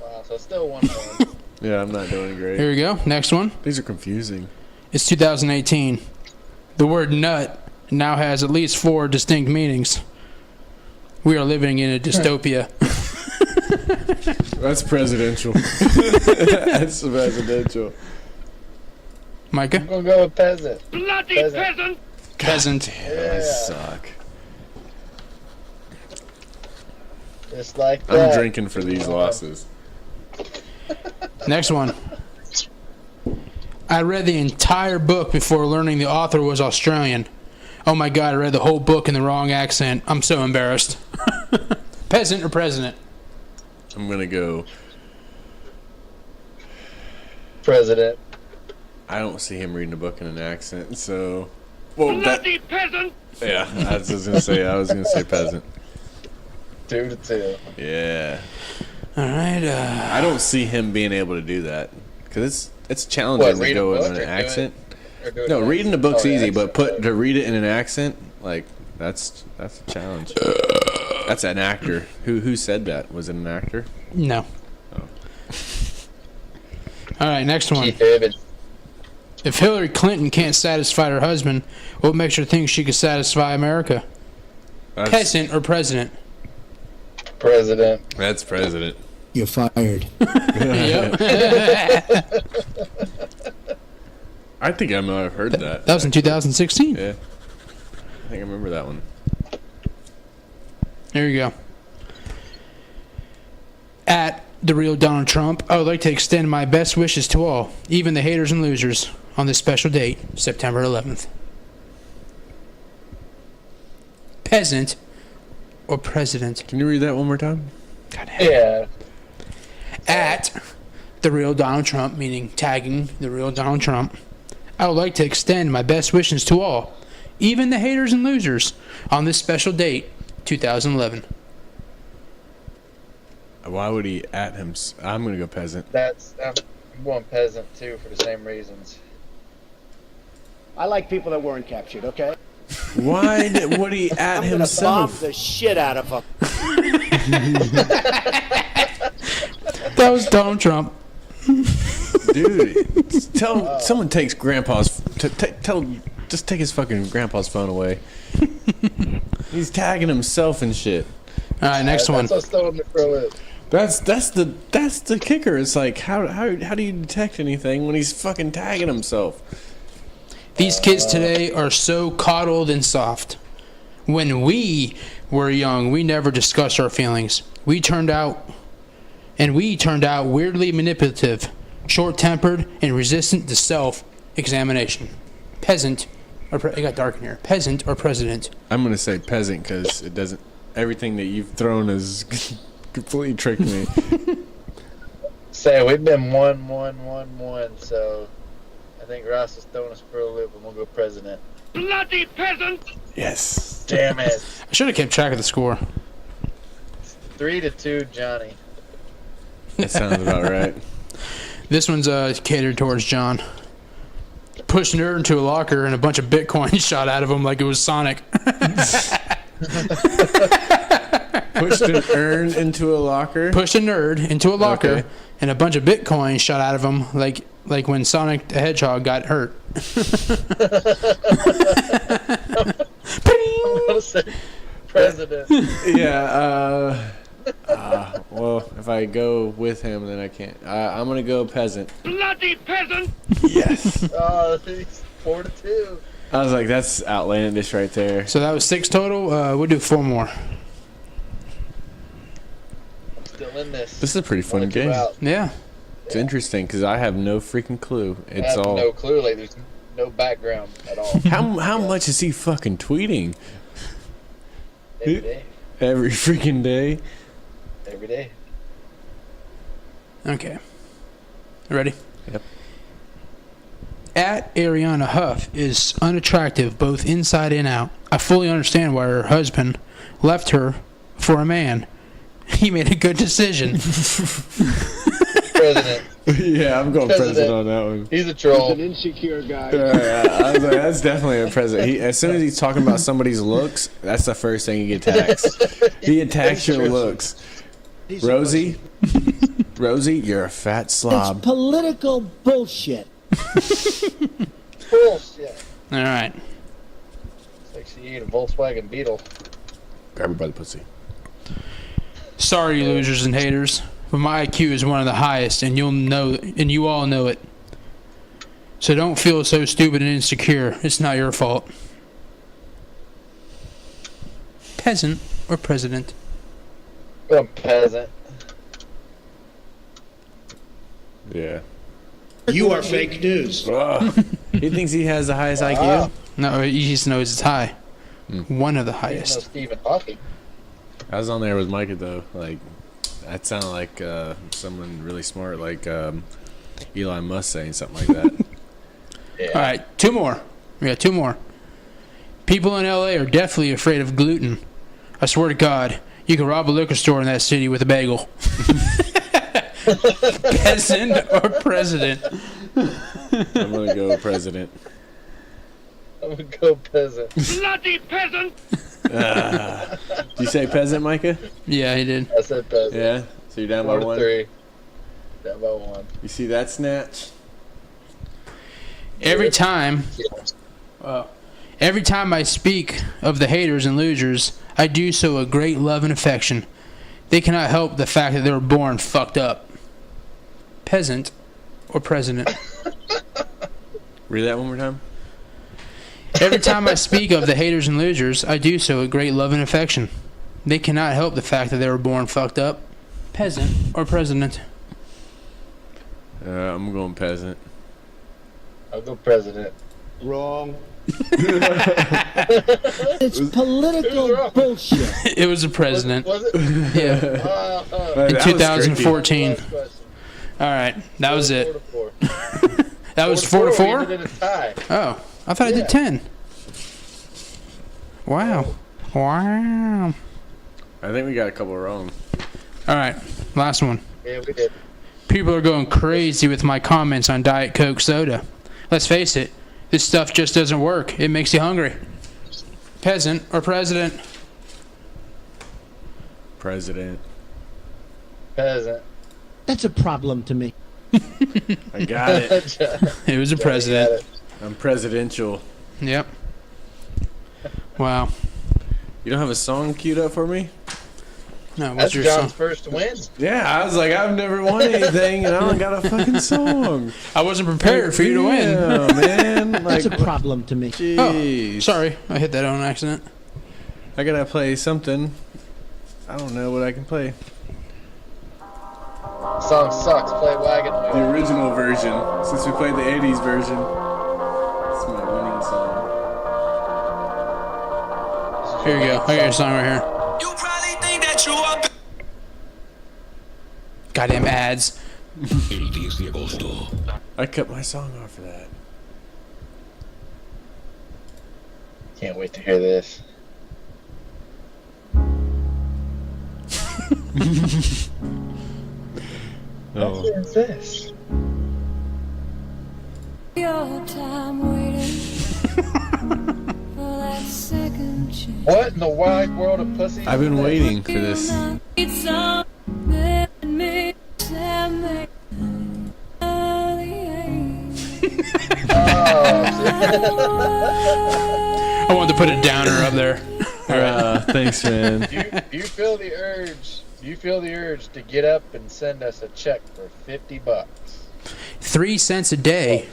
Wow, so still 1-1. yeah, I'm not doing great. Here we go. Next one. These are confusing. It's 2018. The word nut now has at least 4 distinct meanings. We are living in a dystopia. That's presidential. That's presidential. Micah? I'm gonna go with peasant. Bloody Peasant. peasant! Peasant. I suck. Just like that. I'm drinking for these losses. Next one. I read the entire book before learning the author was Australian. Oh my god, I read the whole book in the wrong accent. I'm so embarrassed. Peasant or president? I'm gonna go. President. I don't see him reading a book in an accent, so Well, Bloody peasant! yeah, I was just gonna say. I was gonna say peasant. 2-2. Yeah. All right. I don't see him being able to do that because it's challenging What, to read a go book in or an do it- accent. or do it No, in reading the accent? book's Oh, yeah, easy, but accent. to read it in an accent, like that's a challenge. That's an actor. Who said that? Was it an actor? No. Oh. All right, next one. Keith Urban. If Hillary Clinton can't satisfy her husband, what makes her think she could satisfy America? That's, Peasant or president? President. that's president. You're fired. Yep. I think I might have heard that. That was in 2016. Yeah. I think I remember that one. There you go. At the real Donald Trump, I would like to extend my best wishes to all, even the haters and losers, on this special date, September 11th. Peasant or president? Can you read that one more time? God damn. Yeah. At the real Donald Trump, meaning tagging the real Donald Trump, I would like to extend my best wishes to all, even the haters and losers, on this special date, 2011. Why would he at him? I'm gonna go peasant. That's I'm going peasant too for the same reasons. I like people that weren't captured, okay? Why would he at I'm gonna bomb himself? the shit out of them. That was Donald Trump. Dude, tell someone takes grandpa's. Just take his fucking grandpa's phone away. He's tagging himself and shit. All right, next one. That's what's throwing me for a loop. That's the kicker. It's like how do you detect anything when he's fucking tagging himself? These kids today are so coddled and soft. When we were young, we never discussed our feelings. We turned out weirdly manipulative, short-tempered, and resistant to self-examination. Peasant, or it got dark in here. Peasant or president? I'm gonna say peasant because it doesn't. Everything that you've thrown has completely tricked me. So we've been 1-1-1-1, so I think Ross is throwing us for a loop, and we'll go president. Bloody peasant! Yes. Damn it. I should have kept track of the score. 3-2, Johnny. That sounds about right. This one's catered towards John. Pushed nerd into a locker and a bunch of Bitcoin shot out of him like it was Sonic. Pushed an urn into a locker. Pushed a nerd into a locker Okay. and a bunch of Bitcoin shot out of him like when Sonic the Hedgehog got hurt. I'm gonna say president. Yeah. Well, if I go with him, then I can't. I'm gonna go peasant. Bloody peasant! Yes. Oh, he's 4-2. I was like, that's outlandish right there. So that was 6 total. We'll do 4 more. I'm still in this. This is a pretty fun One or two game. out. Yeah. It's interesting because I have no freaking clue. I It's have all. no clue. Like, there's no background at all. How much is he fucking tweeting Every day. every freaking day? Every day. Okay. Ready? Yep. At Ariana Huff is unattractive both inside and out. I fully understand why her husband left her for a man. He made a good decision. President. Yeah, I'm going President. president on that one. He's a troll. An insecure guy. I was like, that's definitely a president. As soon as he's talking about somebody's looks, that's the first thing he attacks. He attacks your looks. Rosie, you're a fat It's slob. political bullshit. Bullshit. All right. It's like she ate a Volkswagen Beetle. Grab her by the pussy. Sorry, you losers and haters, but my IQ is one of the highest, and you all know it. So don't feel so stupid and insecure. It's not your fault. Peasant or president? I'm peasant. Yeah. You are fake news. He thinks he has the highest IQ? No, he just knows it's high. One of the Even though highest. Stephen Hawking. I was on there with Micah, though. Like, that sounded like someone really smart, like Elon Musk saying something like that. Yeah. All right, 2 more. We got 2 more. People in LA are definitely afraid of gluten. I swear to God, you can rob a liquor store in that city with a bagel. Peasant or president? I'm gonna go president. I'm gonna go peasant. Bloody peasant! Did you say peasant, Micah? Yeah, he did. I said peasant. Yeah. So you're down by 1. 4-3. Down by 1. You see that snatch? Every time I speak of the haters and losers, I do so with great love and affection. They cannot help the fact that they were born fucked up. Peasant or president? Read that one more time. Every time I speak of the haters and losers, I do so with great love and affection. They cannot help the fact that they were born fucked up. Peasant or president? I'm going peasant. I'll go president. Wrong. It's political bullshit. It was a president. Was it? Yeah. That In was 2014. Last question. All right, that was it. 4-4. That was 4-4. 4-4? We did a tie. Oh, I thought I Yeah. did 10. Wow. Wow. I think we got a couple wrong. All right, last one. Yeah, we did. People are going crazy with my comments on Diet Coke soda. Let's face it, this stuff just doesn't work. It makes you hungry. Peasant or president? President. Peasant. That's a problem to me. I got it. It was a president. I'm presidential. Yep. Wow. You don't have a song queued up for me? No, what's That's your John's song? first win. Yeah, I was like, I've never won anything, and I don't got a fucking song. I wasn't prepared for you to win. Yeah, man. Like, That's a problem to me. jeez. Oh, sorry. I hit that on accident. I gotta play something. I don't know what I can play. Song sucks. Play Wagon The Wheel. original version, since we played the 80s version. It's my winning song. Here you go. I got your song right here. You probably think that you are Goddamn ads. el 10 de agosto. I cut my song off for that. Can't wait to hear this. Oh. What is this? Your time waiting for that second chance. What in the wide world of pussy? I've been waiting for this. Need something that makes that make Oh, I wanted to put a downer up there. Thanks, man. do you feel the urge? Do you feel the urge to get up and send us a check for $50? 3 cents a day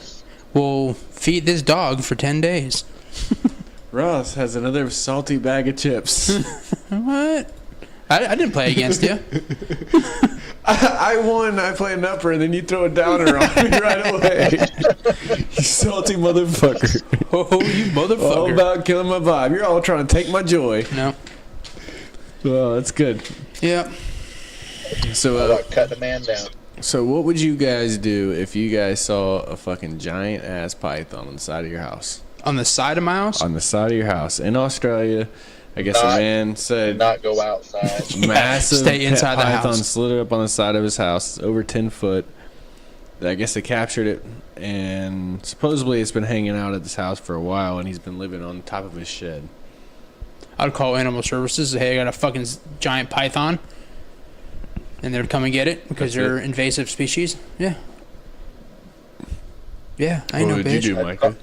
will feed this dog for 10 days. Ross has another salty bag of chips. What? I didn't play against you. I won. I played an upper, and then you throw a downer on me right away. You salty motherfucker. Oh, you All motherfucker. about killing my vibe. You're all trying to take my joy. No. Well, that's good. Yep. So, How about cut the man down? so what would you guys do if you guys saw a fucking giant ass python on the side of your house? On the side of my house? On the side of your house in Australia. I guess a Not- man said Not go outside. massive Stay inside the python house. slithered up on the side of his house, over 10 foot. I guess they captured it, and supposedly it's been hanging out at this house for a while, and he's been living on top of his shed. I'd call animal services. Say, hey, I got a fucking giant python. And they'd come and get it because That's they're it. invasive species. Yeah. Yeah, I What know, would bitch. you do, Micah?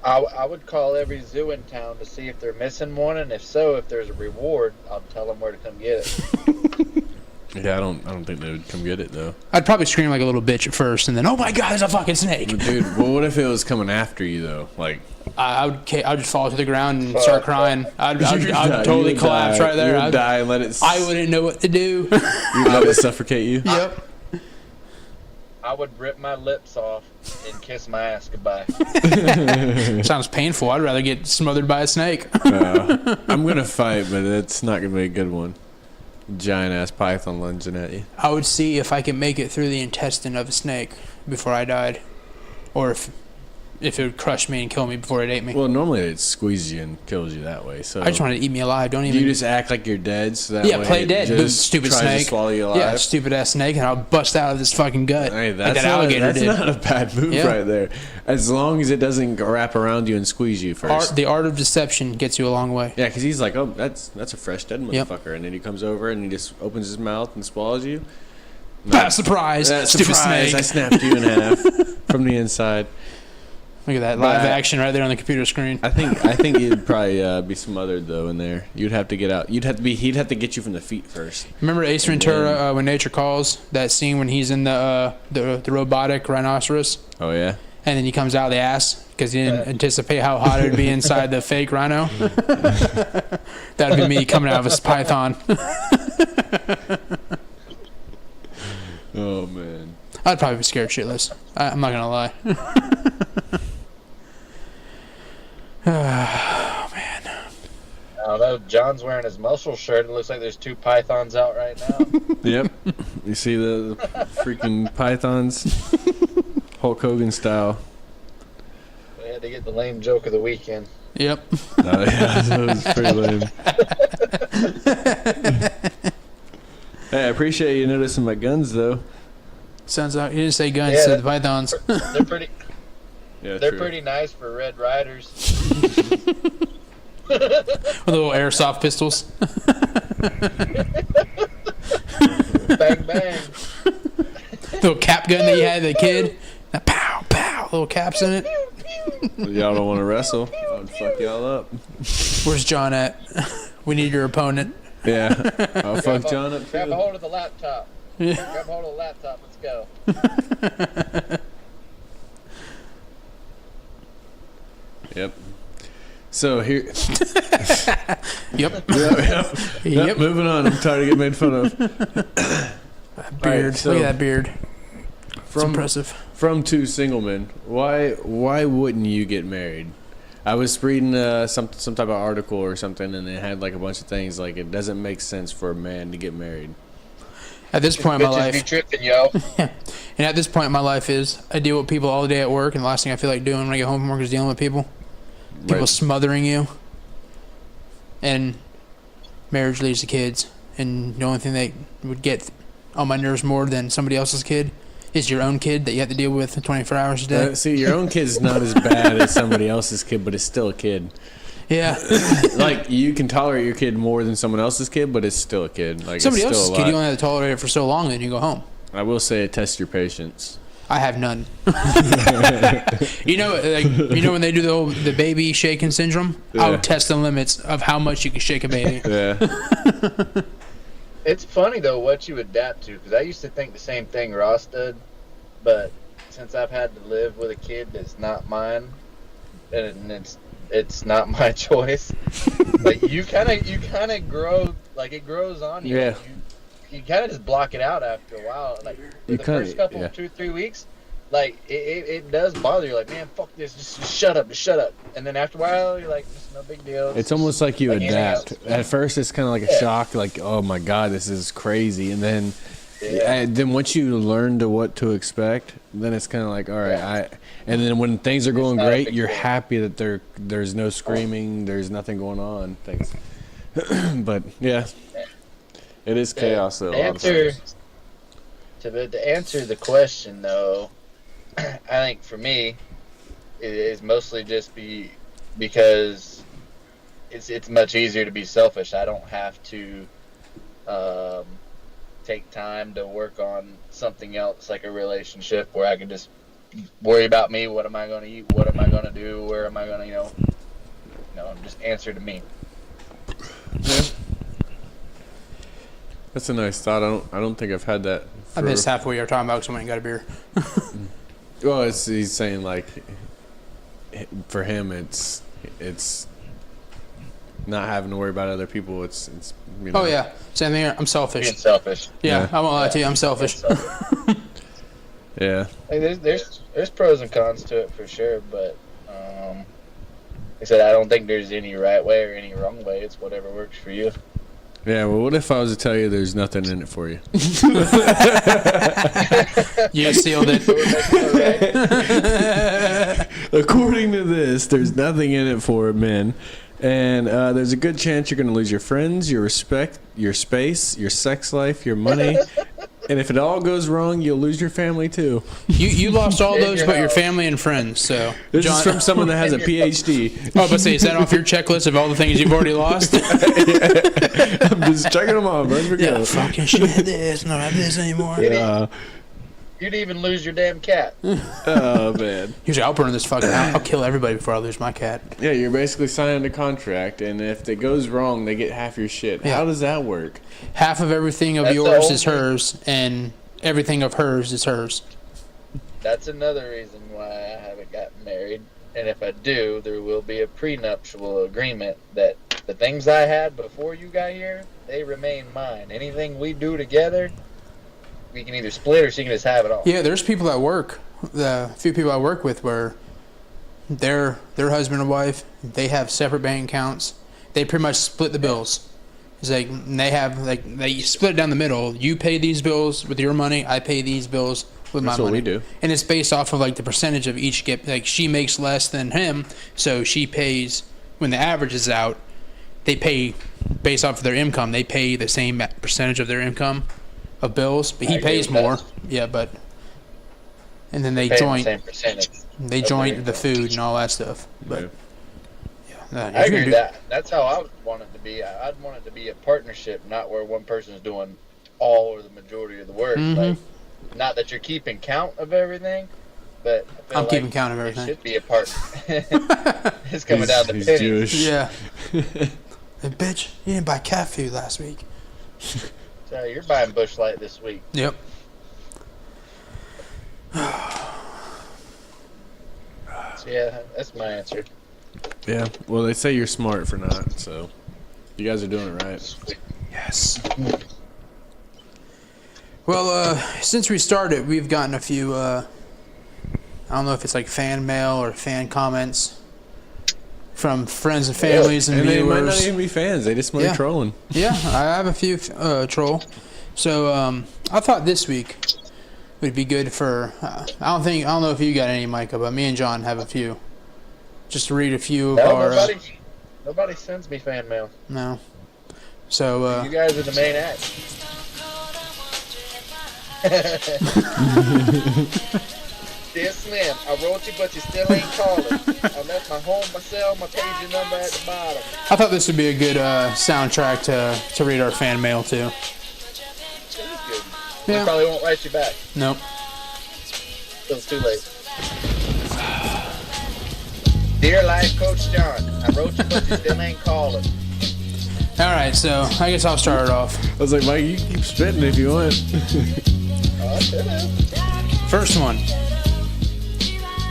I would call every zoo in town to see if they're missing one, and if so, if there's a reward, I'll tell them where to come get it. Yeah, I don't think they would come get it though. I'd probably scream like a little bitch at first, and then, oh my god, there's a fucking snake. Dude, well, what if it was coming after you though? Like, I would just fall to the ground and start crying. I'd you'd totally collapse right there. You'd I'd- die and let it. I wouldn't know what to do. You'd let it suffocate you. Yep. I would rip my lips off and kiss my ass goodbye. Sounds painful. I'd rather get smothered by a snake. I'm gonna fight, but it's not gonna be a good one. Giant ass python lunging at you. I would see if I could make it through the intestine of a snake before I died. Or if if it would crush me and kill me before it ate me. Well, normally it squeezes you and kills you that way. So I just want it to eat me alive. Don't even. you just act like you're dead, so that way play it dead. just Stupid tries snake. to swallow you alive. Yeah, stupid ass snake, and I'll bust out of this fucking gut. Hey, like that's that not, alligator that's did. not a bad move Yeah. right there. As long as it doesn't wrap around you and squeeze you first. The art of deception gets you a long way. Yeah, because he's like, oh, that's a fresh dead Yep. motherfucker. And then he comes over and he just opens his mouth and swallows you. Surprise! Stupid Surprise, snake. I snapped you in half from the inside. Look at that But live action right there on the computer screen. I think you'd probably be smothered though in there. You'd have to get out. He'd have to get you from the feet first. Remember Ace Ventura when Nature Calls? That scene when he's in the robotic rhinoceros, Oh yeah. and then he comes out of the ass because he didn't anticipate how hot it would be inside the fake rhino. That'd be me coming out of a python. Oh man. I'd probably be scared shitless. I'm not gonna lie. Oh man. I don't know. John's wearing his muscle shirt. It looks like there's 2 pythons out right now. Yep. You see the freaking pythons, Hulk Hogan style. We had to get the lame joke of the weekend. Yep. Oh yeah, that was pretty lame. Hey, I appreciate you noticing my guns though. Sounds like he didn't say guns. Yeah, Said the pythons. They're pretty. Yeah, They're true. pretty nice for Red Riders. With little airsoft pistols. Bang bang. Little cap gun that you had as a kid. Now, pow pow. Little caps in it. Y'all don't want to wrestle? I'd fuck y'all up. Where's John at? We need your opponent. Yeah, I'll fuck John up Grab a too. hold of the laptop. Yeah. Grab a hold of the laptop. Let's go. Yep. So here. Yep. Yep. Moving on. I'm tired of getting made fun of. Beard. so- Look at that beard. It's From impressive. from 2 single men, why wouldn't you get married? I was reading some type of article or something, and it had like a bunch of things like it doesn't make sense for a man to get married. At this point in my Bitches be life, tripping, yo. and at this point in my life is I deal with people all day at work, and the last thing I feel like doing when I get home from work is dealing with people. People Right. smothering you. And marriage leads to kids. And the only thing that would get on my nerves more than somebody else's kid is your own kid that you have to deal with 24 hours a day. See, your own kid's not as bad as somebody else's kid, but it's still a kid. Yeah. Like you can tolerate your kid more than someone else's kid, but it's still a kid. Like Somebody it's else's still a kid, lot. you only have to tolerate it for so long, then you go home. I will say it tests your patience. I have none. You know when they do the baby shaking syndrome? I Yeah. would test the limits of how much you can shake a baby. Yeah. It's funny though what you adapt to, because I used to think the same thing Ross did, but since I've had to live with a kid that's not mine, and it's not my choice, like you kind of grow, like it grows on you. Yeah. You kind of just block it out after a while. Like for You the kinda- first couple, yeah. 2-3 weeks, like it does bother you. Like, man, fuck this, just shut up, And then after a while, you're like, it's no big deal. It's almost like you like anything adapt. else. At first, it's kind of like a shock, like, oh my god, this is crazy. And then, then once you learn to what to expect, then it's kind of like, all right, And then when things are going not a great, big you're deal. happy that there's no screaming, there's nothing going on. Thanks. But yeah, it is chaos though. a lot of times. To answer the question though, I think for me, it is mostly just because it's much easier to be selfish. I don't have to take time to work on something else like a relationship where I can just worry about me. What am I going to eat? What am I going to do? Where am I going to, just answer to me. Yeah. That's a nice thought. I don't think I've had that. I missed halfway you're talking about because I went and got a beer. Well, he's saying like, for him, it's not having to worry about other people. It's Oh yeah, same thing here. I'm selfish. Being selfish. Yeah, Yeah. I won't lie to you. I'm selfish. Yeah. Like there's pros and cons to it for sure, but like I said, I don't think there's any right way or any wrong way. It's whatever works for you. Yeah, well, what if I was to tell you there's nothing in it for you? You sealed it. So we're making it right. According to this, there's nothing in it for men. And there's a good chance you're going to lose your friends, your respect, your space, your sex life, your money. And if it all goes wrong, you'll lose your family too. You lost all those but your family and friends. So This is from someone that has a PhD. Oh, but say, is that off your checklist of all the things you've already lost? I'm just checking them off. Yeah, fucking shit, this, not have this anymore. You'd even lose your damn cat. Oh, man. Usually I'll burn this fucking out. I'll kill everybody before I lose my cat. Yeah, you're basically signing a contract, and if it goes wrong, they get half your shit. Yeah. How does that work? Half of everything of That's yours the is only- hers, and everything of hers is hers. That's another reason why I haven't gotten married. And if I do, there will be a prenuptial agreement that the things I had before you got here, they remain mine. Anything we do together, we can either split or she can just have it all. Yeah, there's people at work, a few people I work with where their husband and wife, they have separate bank accounts. They pretty much split the bills. It's like they split it down the middle. You pay these bills with your money. I pay these bills with my That's money. what we do. And it's based off of like the percentage of each get. Like she makes less than him, so she pays when the average is out. They pay based off of their income. They pay the same percentage of their income of bills, but he I agree pays with more. that. Yeah, but and then they Pay the joint. same percentage. They of joint their the food and all that stuff. But Yeah. I agree with that. That's how I would want it to be. I'd want it to be a partnership, not where one person's doing all or the majority of the work. Mhm. Like, not that you're keeping count of everything, but I feel I'm like keeping count of it everything. should be a partner. It's coming down to He's pennies. Jewish. Yeah. Hey, bitch, you didn't buy cat food last week. So you're buying Bush Light this week. Yep. So yeah, that's my answer. Yeah. Well, they say you're smart for not, so you guys are doing it right. Yes. Well, since we started, we've gotten a few, I don't know if it's like fan mail or fan comments from friends and families and And they might not viewers. even be fans. They just might be Yeah. trolling. Yeah, I have a few troll. So I thought this week would be good for. I don't know if you got any, Micah, but me and John have a few. Just to read a few of No, our. nobody sends me fan mail. No. So You guys are the main act. Dear Slim, I wrote you, but you still ain't calling. I left my home, my cell, my pager number at the bottom. I thought this would be a good soundtrack to read our fan mail to. This is good. Yeah. I probably won't write you back. Nope. Till it's too late. Dear Life Coach John, I wrote you, but you still ain't calling. All right, so I guess I'll start it off. I was like, Mike, you keep spitting if you want. Oh, I should have. First one.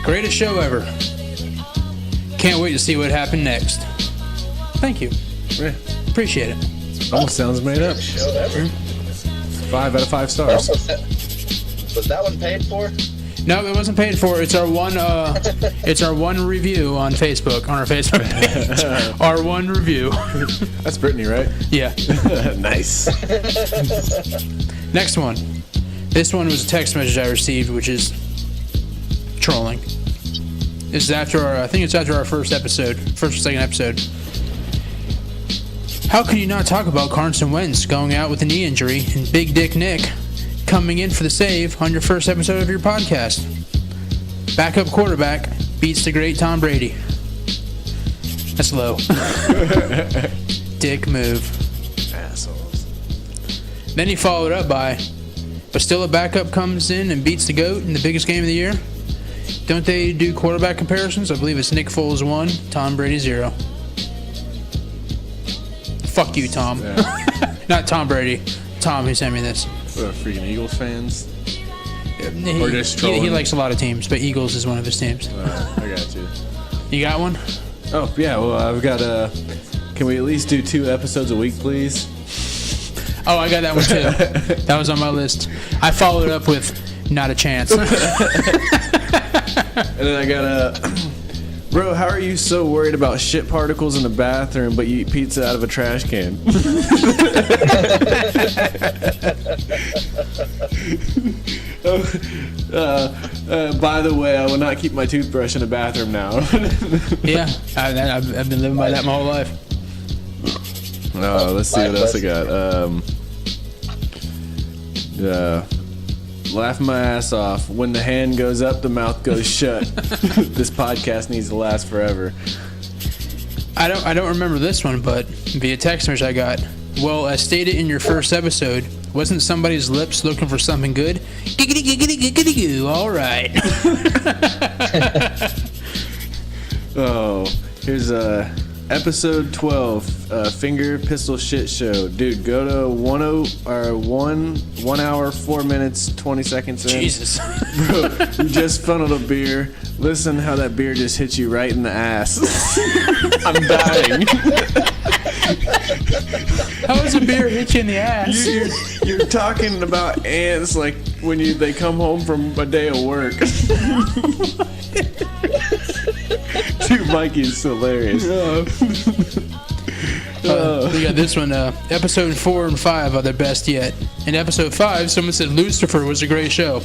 Greatest show ever. Can't wait to see what happened next. Thank you. Yeah. Appreciate it. Almost sounds made up. Show ever. 5 out of 5 stars. Was that one paid for? No, it wasn't paid for. It's our one. It's our one review on Facebook, on our Facebook page. Our one review. That's Brittany, right? Yeah. Nice. Next one. This one was a text message I received, which is trolling. This is after our. I think it's after our first or second episode. How can you not talk about Carson Wentz going out with a knee injury and Big Dick Nick coming in for the save on your first episode of your podcast? Backup quarterback beats the great Tom Brady. That's low. Dick move. Assholes. Then he followed up by, but still a backup comes in and beats the GOAT in the biggest game of the year? Don't they do quarterback comparisons? I believe it's Nick Foles 1, Tom Brady 0. Fuck you, Tom. Yeah. Not Tom Brady. Tom who sent me this. What, freaking Eagles fans? He, Or just he trolling. likes a lot of teams, but Eagles is one of his teams. I got you. You got one? Oh, yeah, well, I've got can we at least do 2 episodes a week, please? Oh, I got that one too. That was on my list. I followed up with not a chance. And then I got Bro, how are you so worried about shit particles in the bathroom, but you eat pizza out of a trash can? By the way, I will not keep my toothbrush in the bathroom now. Yeah, I've been living by that my whole life. Let's see what else I got. Laugh my ass off. When the hand goes up, the mouth goes shut. This podcast needs to last forever. I don't remember this one, but via text message I got. Well, as stated in your first episode, wasn't somebody's lips looking for something good? Giggity giggity giggity goo. All right. Oh, here's episode 12, Finger Pistol Shit Show. Dude, go to 1 hour 4 minutes 20 seconds in. Jesus. Bro, you just funneled a beer. Listen how that beer just hit you right in the ass. I'm dying. How does a beer hit you in the ass? You're talking about ants like when they come home from a day of work. Dude, Mikey is hilarious. We got this one. Episode 4 and 5 are the best yet. In episode 5, someone said Lucifer was a great show. ...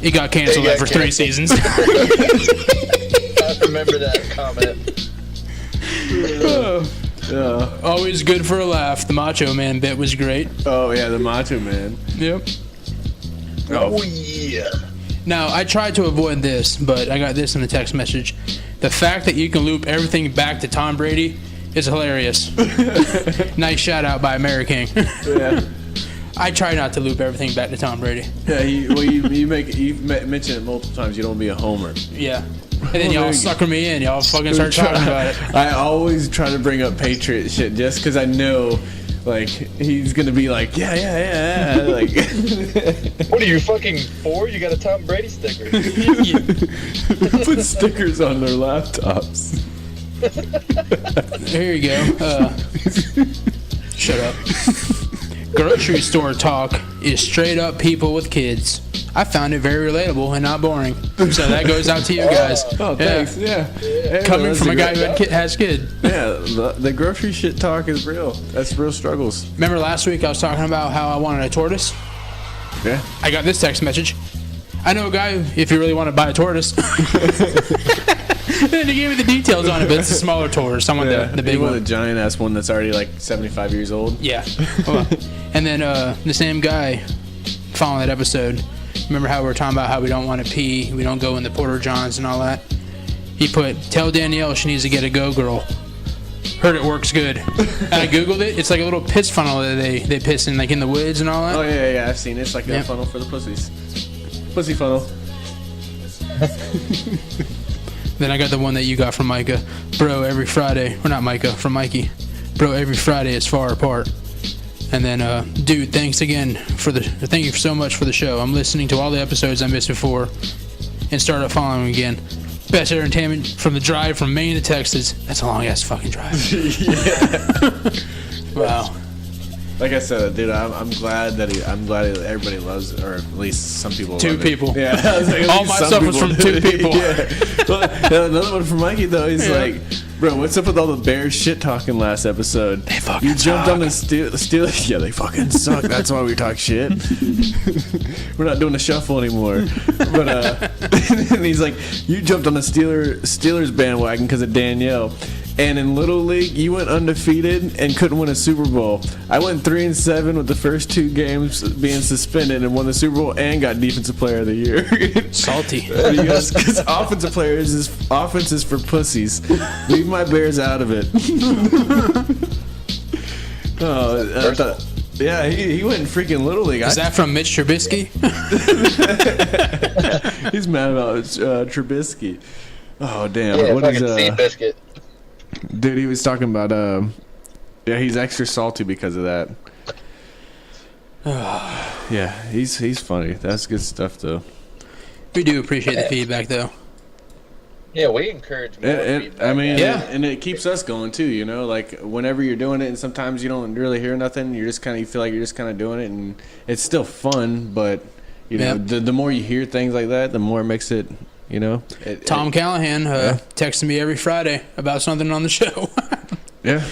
It got canceled after 3 seasons. I remember that comment. Always good for a laugh. The Macho Man bit was great. Oh, yeah, the Macho Man. Yep. Oh yeah. Now, I tried to avoid this, but I got this in the text message. The fact that you can loop everything back to Tom Brady is hilarious. Nice shout out by American. Yeah. I try not to loop everything back to Tom Brady. Yeah, you mentioned it multiple times. You don't be a homer. Yeah. And then y'all sucker me in. Y'all fucking start talking about it. I always try to bring up Patriot shit just because I know, like, he's gonna be like, yeah. Like, What are you fucking for? You got a Tom Brady sticker. put stickers on their laptops. Here you go. Shut up. Grocery store talk is straight up people with kids. I found it very relatable and not boring. So that goes out to you guys. Oh, thanks. Yeah. Coming from a guy who has kid. Yeah, the grocery shit talk is real. That's real struggles. Remember last week I was talking about how I wanted a tortoise? Yeah. I got this text message. I know a guy if you really want to buy a tortoise. And he gave me the details on it, but it's a smaller tortoise. I want the big one. The giant ass one that's already like 75 years old. Yeah. And then the same guy following that episode, remember how we were talking about how we don't want to pee, we don't go in the Porter Johns and all that? He put, tell Danielle she needs to get a Go Girl. Heard it works good. And I Googled it. It's like a little piss funnel that they piss in, like in the woods and all that. Oh, yeah, I've seen it. It's like a funnel for the pussies. Pussy funnel. Then I got the one that you got from Micah. Bro, every Friday. Or not Micah, from Mikey. Bro, every Friday is far apart. And then, dude, thank you so much for the show. I'm listening to all the episodes I missed before and started following again. Best entertainment from the drive from Maine to Texas. That's a long ass fucking drive. Wow. Like I said, dude, I'm glad that everybody loves, or at least some people. Two love people. It. Yeah. I was like, all my stuff was from 2 people. Yeah. Well, another one from Mikey though. He's like, bro, what's up with all the Bears shit talking last episode? They fucking You jumped suck. on the Steelers. Yeah, they fucking suck. That's why we talk shit. We're not doing the shuffle anymore. But and he's like, you jumped on the Steelers bandwagon because of Danielle. And in Little League, you went undefeated and couldn't win a Super Bowl. I went 3-7 with the first 2 games being suspended and won the Super Bowl and got Defensive Player of the Year. Salty. Because offensive players offense is for pussies. Leave my Bears out of it. Yeah, he went freaking Little League. Is that from Mitch Trubisky? He's mad about Trubisky. Oh damn! Yeah, What fucking is sea biscuit. Dude, he was talking about yeah, he's extra salty because of that. Yeah, he's funny. That's good stuff though. We do appreciate the feedback though. Yeah, we encourage more feedback. I mean, Yeah. and it keeps us going too. You know, like whenever you're doing it, and sometimes you don't really hear nothing. You feel like you're just kind of doing it, and it's still fun. But you know, Yeah. the more you hear things like that, the more it makes it You know, Tom Callahan texting me every Friday about something on the show. Yeah,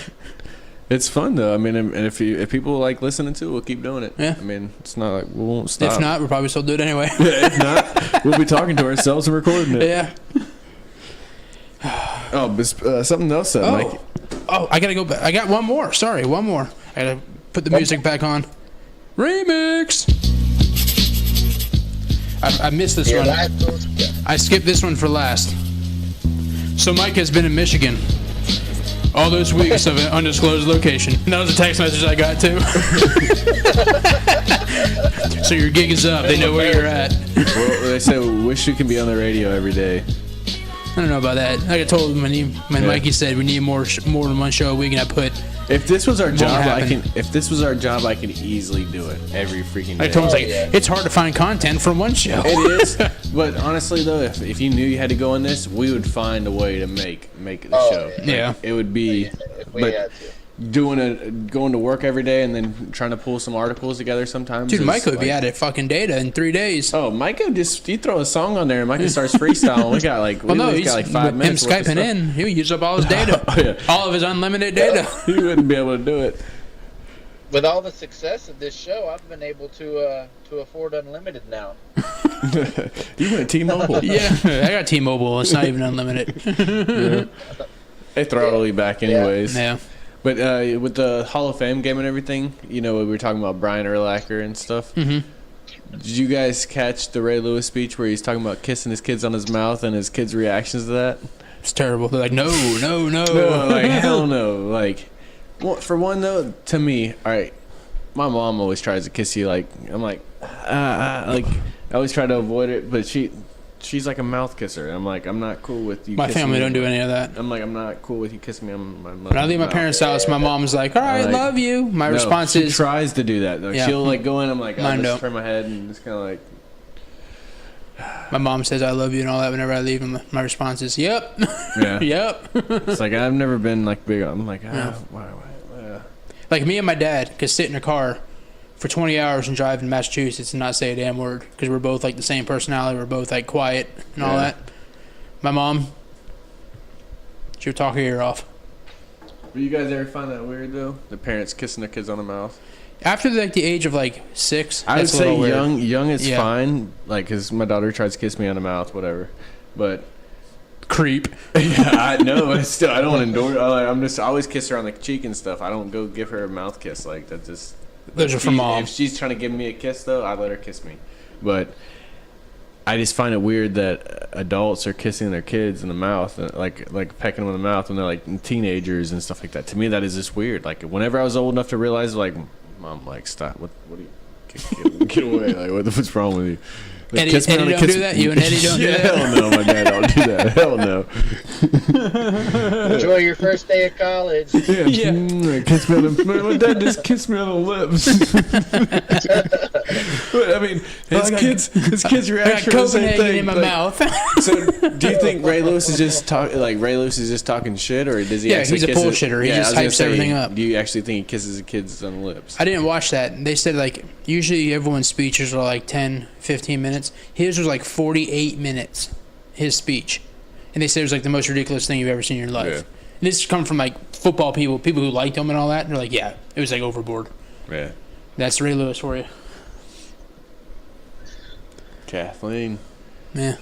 it's fun though. I mean, and if people like listening to it, we'll keep doing it. Yeah. I mean, it's not like we won't stop. If not, we'll probably still do it anyway. If not, we'll be talking to ourselves and recording it. Yeah. Oh, but, something else that Mike. Oh, I gotta go back. I got one more. Sorry, one more. I gotta put the music back on. Remix. I missed this one. I skipped this one for last. So Mike has been in Michigan all those weeks of an undisclosed location. That was a text message I got too. So your gig is up. They know where you're at. Well, they say wish you can be on the radio every day. I don't know about that. Like I told him when Mikey said we need more than one show a week, and I put. If this was our job, happen. If this was our job, I could easily do it every freaking day. I told him it's hard to find content from one show. It is, but honestly though, if you knew you had to go on this, we would find a way to make the show. Yeah. It would be, If we had to. going to work every day and then trying to pull some articles together sometimes. Dude, is Mike would like, be at it fucking data in 3 days. Oh, Micah you throw a song on there and Micah starts freestyling. We got like, He's got like 5 minutes. Him Skyping in, he'll use up all his data. Oh, yeah. All of his unlimited data. He wouldn't be able to do it. With all the success of this show, I've been able to afford unlimited now. You went T-Mobile. Yeah, I got T-Mobile. It's not even unlimited. Yeah. They throttle you back anyways. Yeah. But with the Hall of Fame game and everything, you know, we were talking about Brian Urlacher and stuff. Mm-hmm. Did you guys catch the Ray Lewis speech where he's talking about kissing his kids on his mouth and his kids' reactions to that? It's terrible. They're like, no. No, like, hell no. Like, well, for one, though, to me, all right, my mom always tries to kiss you. Like, I'm like, like, I always try to avoid it, but she's like a mouth kisser. I'm like, I'm not cool with you. My kissing family me. don't do any of that. I'm like, I'm not cool with you kissing me on my mouth. When I leave my parents' house, my mom's like, all right, Like, love you. My response she is, tries to do that. Like, Yeah. she'll like go in. I'm like, I'll Mine just don't. turn my head and just kind of like. my mom says I love you and all that whenever I leave, and my response is, yep. Yeah. Yep. It's like I've never been like big. I'm like, Yeah. why. Like me and my dad could sit in a car for 20 hours and drive in Massachusetts and not say a damn word because we're both like the same personality. We're both like quiet and all Yeah. that. My mom, she would talk her ear off. But you guys ever find that weird though? The parents kissing their kids on the mouth. After like the age of like 6, I would that's a say little weird. young is Yeah. fine. Like, cause my daughter tries to kiss me on the mouth, whatever. But Creep. yeah, I know. But still, I don't want to endorse. I always kiss her on the cheek and stuff. I don't go give her a mouth kiss. Like that just. Those are for mom. If she's trying to give me a kiss though, I let her kiss me. But I just find it weird that adults are kissing their kids in the mouth, like pecking them in the mouth when they're like teenagers and stuff like that. To me, that is just weird. Like whenever I was old enough to realize, like, mom, like, stop. What do you get away? Like, what's wrong with you? Like, Eddie don't do that? You and Eddie don't do that? Hell no, my dad don't do that. Hell no. Enjoy your first day of college. Yeah. Yeah. Kiss me on the, my dad just kissed me on the lips. But, I mean, his kids' I reaction got was the same Copenhagen thing. in my Like, mouth. So, do you think Ray Lewis is just talking shit, or does he? Yeah, actually he's a kiss it? bullshitter. He Yeah, just I was hypes gonna say, everything up. Do you actually think he kisses his kids on the lips? I didn't watch that. They said like usually everyone's speeches are like 10, 15 minutes. His was like 48 minutes, his speech. And they said it was like the most ridiculous thing you've ever seen in your life. Yeah. And this come from like football people who liked him and all that. And they're like, yeah, it was like overboard. Yeah. That's Ray Lewis for you. Kathleen. Yeah.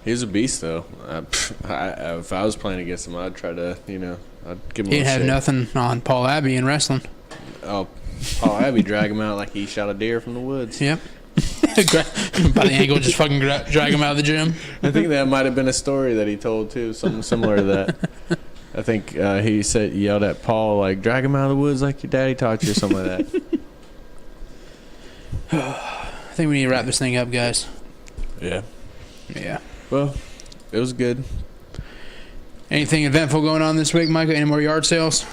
He was a beast, though. If I was playing against him, I'd try to, I'd give him He a didn't have shake. nothing on Paul Abbey in wrestling. Oh, Paul Abbey drag him out like he shot a deer from the woods. Yep. By the ankle, just fucking drag him out of the gym. I think that might have been a story that he told, too, something similar to that. I think he yelled at Paul, like, drag him out of the woods like your daddy taught you, or something like that. I think we need to wrap this thing up, guys. Yeah. Yeah. Well, it was good. Anything eventful going on this week, Micah? Any more yard sales?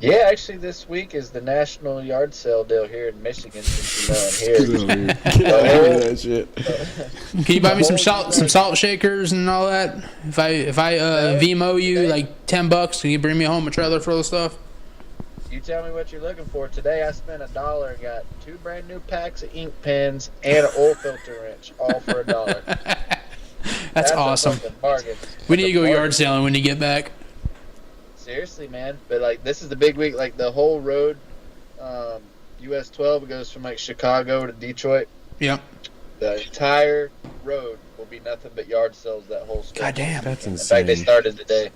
Yeah, actually, this week is the National Yard Sale deal here in Michigan. Since you're not here. Get out of here, that shit. Can you buy me some salt shakers and all that? If I Vimo you like $10, can you bring me home a trailer full of stuff? You tell me what you're looking for. Today I spent $1 and got 2 brand new packs of ink pens and an oil filter wrench, all for $1. That's a awesome. fucking bargain. We need to go That's a yard sailing when you get back. Seriously, man. But like, this is the big week. Like the whole road, US 12, it goes from like Chicago to Detroit. Yep. The entire road will be nothing but yard sales that whole stretch. God damn. That's In insane. fact, they started today.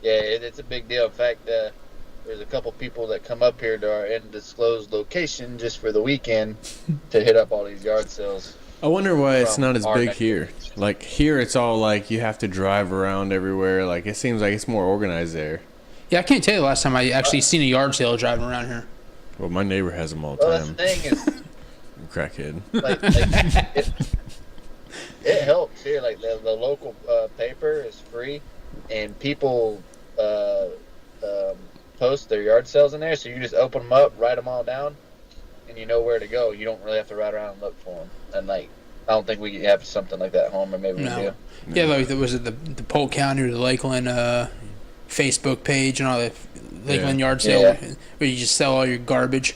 Yeah, it's a big deal. In fact, there's a couple people that come up here to our undisclosed location just for the weekend to hit up all these yard sales. I wonder why it's From not as our big neck of here. Like here, it's all like you have to drive around everywhere. Like it seems like it's more organized there. Yeah, I can't tell you the last time I actually seen a yard sale driving around here. Well, my neighbor has them all the Well, that's time. the thing is, Crackhead. it helps here. Like the local paper is free, and people post their yard sales in there. So you just open them up, write them all down, and you know where to go. You don't really have to ride around and look for them. And like, I don't think we have something like that at home, or maybe No. we do. Yeah, like was it the Polk County or the Lakeland Facebook page and all the Lakeland yard sale Yeah. where you just sell all your garbage.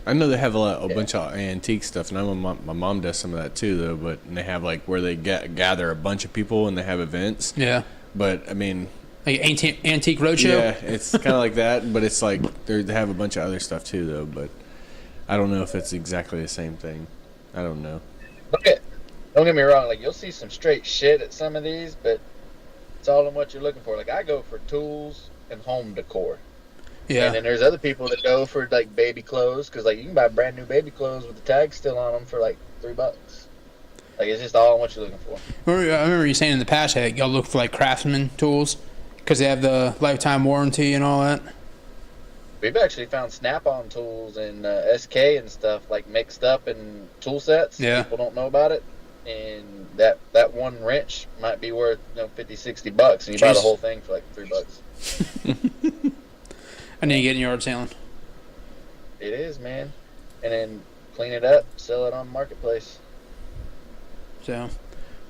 I know they have a bunch of antique stuff, and I know my mom does some of that too, though. But they have like where they gather a bunch of people and they have events. Yeah. But I mean, Like antique roadshow. yeah, it's kind of like that. But it's like they have a bunch of other stuff too, though. But I don't know if it's exactly the same thing. I don't know. Don't get me wrong. Like you'll see some straight shit at some of these, but it's all in what you're looking for. Like I go for tools and home decor. And Yeah. then there's other people that go for like baby clothes, because like you can buy brand new baby clothes with the tag still on them for like $3. Like it's just all on what you're looking for. I remember you saying in the past, hey, y'all look for like craftsman tools because they have the lifetime warranty and all that. We've actually found Snap-on tools and SK and stuff like mixed up in tool sets. Yeah. People don't know about it, and that one wrench might be worth $50-$60, and you buy the Jeez. whole thing for like $3. I need to get in yard sailing. It is, man. And then clean it up, sell it on the marketplace. So,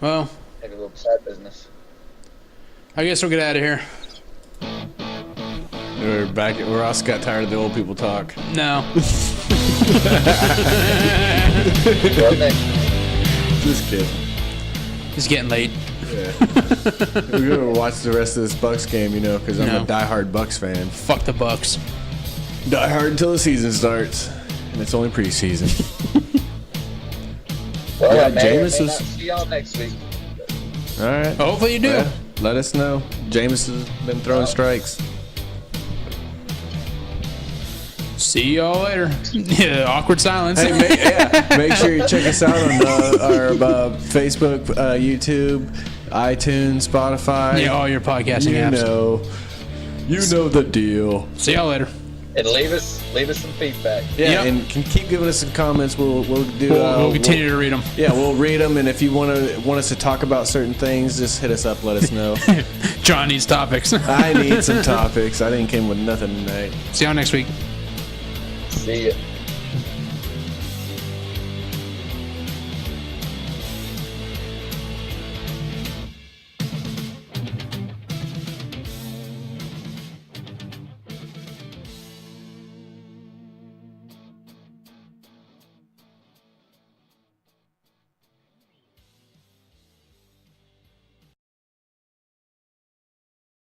well, Make a little side business. I guess we'll get out of here. We're back. Ross got tired of the old people talk. No. Well, next. This kid. It's getting late. We're gonna watch the rest of this Bucks game, because I'm No. a diehard Bucks fan. Fuck the Bucks. Die hard until the season starts, and it's only preseason. Well, Yeah, I may or Jameis may was- not see y'all next week. All right. Hopefully you do. Yeah, let us know. Jameis has been throwing strikes. See y'all later. Yeah, awkward silence. Hey, make sure you check us out on our Facebook, YouTube, iTunes, Spotify. Yeah, all your podcasting apps. You know the deal. See y'all later. And leave us some feedback. Yeah, Yep. and can keep giving us some comments. We'll do. We'll continue to read them. Yeah, we'll read them, and if you want us to talk about certain things, just hit us up. Let us know. John needs topics. I need some topics. I didn't come with nothing tonight. See y'all next week. See ya.